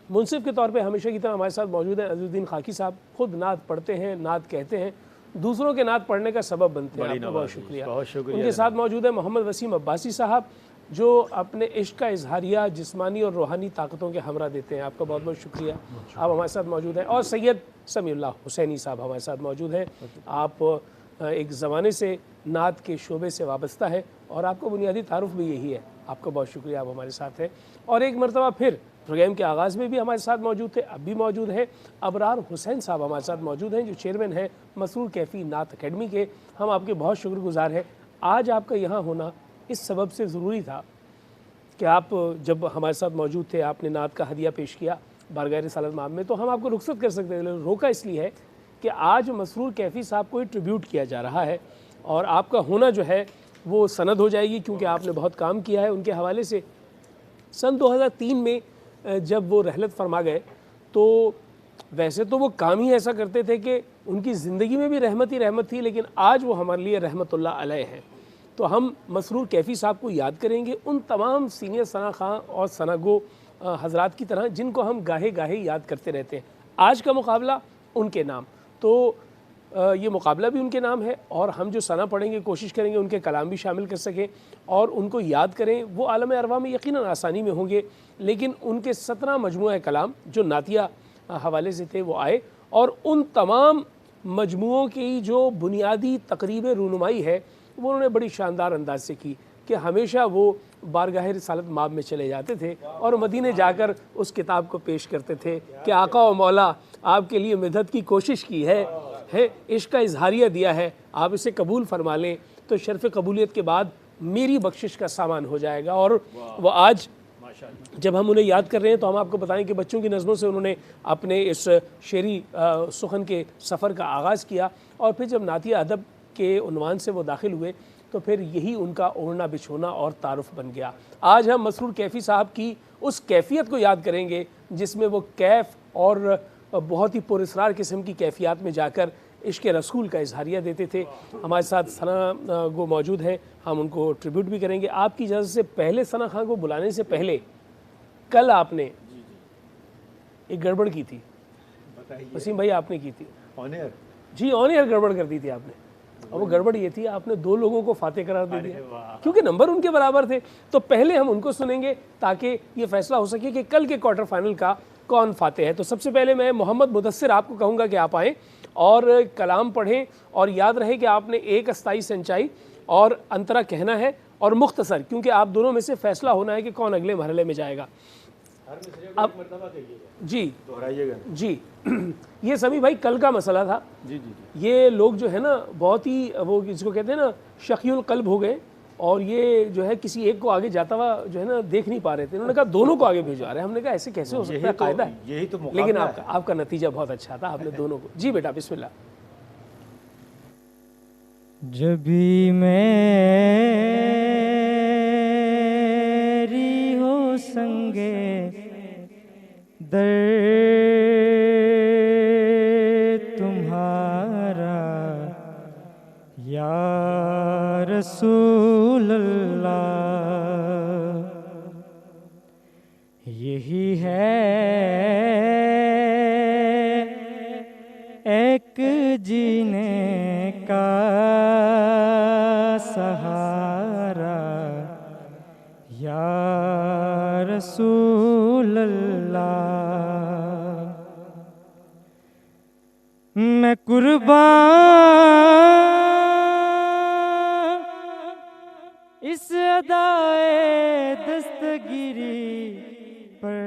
मुंसिफ के तौर पे हमेशा की तरह हमारे साथ मौजूद हैं अज़ीज़ुद्दीन खाकी साहब। खुद नात पढ़ते हैं, नात कहते हैं, दूसरों के नात पढ़ने का सबब बनते हैं। आपका बहुत शुक्रिया। उनके साथ मौजूद है मोहम्मद वसीम अब्बासी साहब, जो अपने इश्क का इजहारिया जिस्मानी और रूहानी ताकतों के हमरा देते हैं। आपका बहुत बहुत शुक्रिया, आप हमारे साथ मौजूद हैं। और सैयद समीउल्लाह हुसैनी साहब हमारे साथ मौजूद हैं। आप एक ज़माने से नात के शोबे से वाबस्ता है और आपका बुनियादी तारुफ भी यही है। आपका बहुत शुक्रिया, आप हमारे साथ हैं। और एक मरतबा फिर प्रोग्राम के आगाज़ में भी हमारे साथ मौजूद थे, अब भी मौजूद हैं। अबरार हुसैन साहब हमारे साथ मौजूद हैं, जो चेयरमैन हैं मसरूर कैफ़ी नात अकेडमी के। हम आपके बहुत शुक्रगुजार हैं। आज आपका यहाँ होना इस सबब से ज़रूरी था कि आप जब हमारे साथ मौजूद थे, आपने नात का हदिया पेश किया बारगाह रिसालत माब में, तो हम आपको रुखसत कर सकते थे, लेकिन रोका इसलिए है कि आज मसरूर कैफ़ी साहब को ट्रिब्यूट किया जा रहा है और आपका होना जो है वो सनद हो जाएगी, क्योंकि आपने बहुत काम किया है उनके हवाले से। सन 2003 में जब वो रहलत फरमा गए, तो वैसे तो वो काम ही ऐसा करते थे कि उनकी ज़िंदगी में भी रहमत ही रहमत थी, लेकिन आज वो हमारे लिए रहमतुल्लाह अलैह हैं। तो हम मसरूर कैफ़ी साहब को याद करेंगे, उन तमाम सीनियर सना खां और सनागो हज़रात की तरह जिनको हम गाहे गाहे याद करते रहते हैं। आज का मुकाबला उनके नाम, तो ये मुकाबला भी उनके नाम है और हम जो सना पढ़ेंगे कोशिश करेंगे उनके कलाम भी शामिल कर सकें और उनको याद करें। वो आलम अरवा में यकीनन आसानी में होंगे, लेकिन उनके 17 मजमूआ कलाम जो नातिया हवाले से थे वो आए और उन तमाम मजमूओं की जो बुनियादी तकरीब रूनुमाई है वो उन्होंने बड़ी शानदार अंदाज से की कि हमेशा वो बारगाह रिसालत माब में चले जाते थे और मदीने जाकर उस किताब को पेश करते थे कि आका व मौला आपके लिए मदद की कोशिश की है इश्क का इजहारिया दिया है, आप इसे कबूल फरमा लें तो शर्फ़ कबूलियत के बाद मेरी बख्शिश का सामान हो जाएगा। और वो आज जब हम उन्हें याद कर रहे हैं तो हम आपको बताएं कि बच्चों की नज़मों से उन्होंने अपने इस शेरी सुखन के सफ़र का आगाज़ किया और फिर जब नातिया अदब के उन्वान से वो दाखिल हुए तो फिर यही उनका ओढ़ना बिछोना और तारुफ बन गया। आज हम मसरूर कैफ़ी साहब की उस कैफियत को याद करेंगे जिसमें वो कैफ़ और बहुत ही पुरस्रार किस्म की कैफियत में जाकर इश्क़ रसूल का इजहारिया देते थे। हमारे साथ सना गो मौजूद हैं, हम उनको ट्रिब्यूट भी करेंगे। आपकी इजाज़त से पहले सना खां को बुलाने से पहले कल आपने एक गड़बड़ की थी, वसीम भाई आपने की थी ऑन एयर। जी ऑन एयर गड़बड़ कर दी थी आपने, और वो गड़बड़ ये थी आपने 2 लोगों को फातेह करार दे दिया क्योंकि नंबर उनके बराबर थे। तो पहले हम उनको सुनेंगे ताकि ये फैसला हो सके कि कल के क्वार्टर फाइनल का कौन फातेह है। तो सबसे पहले मैं मोहम्मद मुदस्सिर आपको कहूँगा कि आप आएँ और कलाम पढ़ें और याद रहे कि आपने एक अस्थाई संचाई और अंतरा कहना है और मुख्तसर, क्योंकि आप दोनों में से फैसला होना है कि कौन अगले मरहले में जाएगा। अब जी दोहराइएगा जी ये सभी भाई कल का मसला था। जी जी जी ये लोग जो है ना बहुत ही वो जिसको कहते हैं ना शकीउल कल्ब हो गए और ये जो है किसी एक को आगे जाता हुआ जो है ना देख नहीं पा रहे थे। उन्होंने कहा दोनों को आगे भेजवा रहे हैं। हमने कहा ऐसे कैसे हो सकता है, कायदा है। यही तो लेकिन आपका नतीजा बहुत अच्छा था, आपने दोनों को। जी बेटा बिस्मिल्लाह। जब भी मेरी हो संगे दर तुम्हारा या रसूल अल्लाह, यही है एक जीने का सहारा या रसूल अल्लाह। मैं कुर्बान इस अदाए दस्तगिरी पर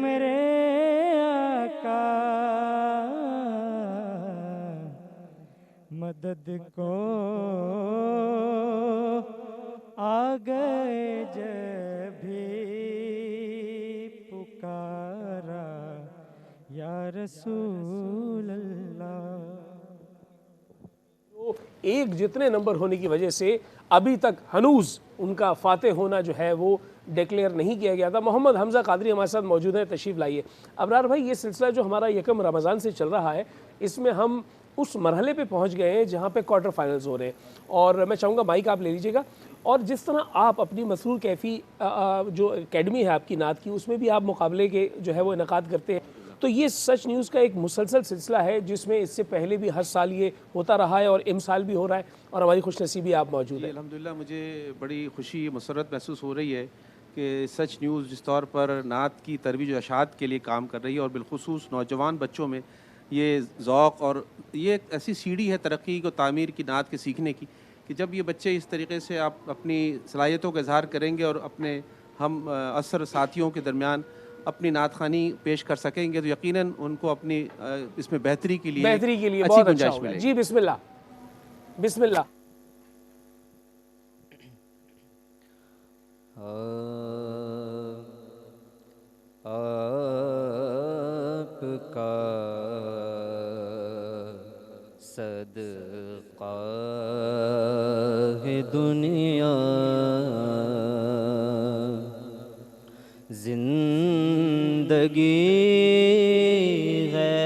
मेरे आका, मदद को आ गए जब भी पुकारा या रसूल अल्लाह। एक जितने नंबर होने की वजह से अभी तक हनूज उनका फातेह होना जो है वो डिक्लेयर नहीं किया गया था। मोहम्मद हमज़ा कादरी हमारे साथ मौजूद हैं, तशरीफ़ लाइए। अबरार भाई ये सिलसिला जो हमारा यकम रमज़ान से चल रहा है इसमें हम اس مرحلے پہ پہنچ گئے ہیں جہاں پہ کوارٹر فائنلز ہو رہے ہیں. اور میں چاہوں گا مائک آپ لے لیجیے گا. اور جس طرح آپ اپنی مسرور کیفی جو اکیڈمی ہے آپ کی نعت کی, اس میں بھی آپ مقابلے کے جو ہے وہ انعقاد کرتے ہیں, تو یہ سچ نیوز کا ایک مسلسل سلسلہ ہے جس میں اس سے پہلے بھی ہر سال یہ ہوتا رہا ہے اور امسال بھی ہو رہا ہے, اور ہماری خوش نصیبی آپ موجود ہیں. الحمدللہ مجھے بڑی خوشی مسرت محسوس ہو رہی ہے کہ سچ نیوز جس طور پر نعت کی ترویج و اشاعت کے لیے کام کر رہی ہے, اور بالخصوص نوجوان بچوں میں یہ ذوق, اور یہ ایک ایسی سیڑھی ہے ترقی کو تعمیر کی نعت کے سیکھنے کی, کہ جب یہ بچے اس طریقے سے آپ اپنی صلاحیتوں کا اظہار کریں گے اور اپنے ہم عصر ساتھیوں کے درمیان اپنی نعت خوانی پیش کر سکیں گے, تو یقیناً ان کو اپنی اس میں بہتری کے لیے بہت اچھی اچھا گنجائش ہوگا. ملے گی. جی بسم اللہ, بسم اللہ. آپ کا صدقہ ہے دنیا, زندگی ہے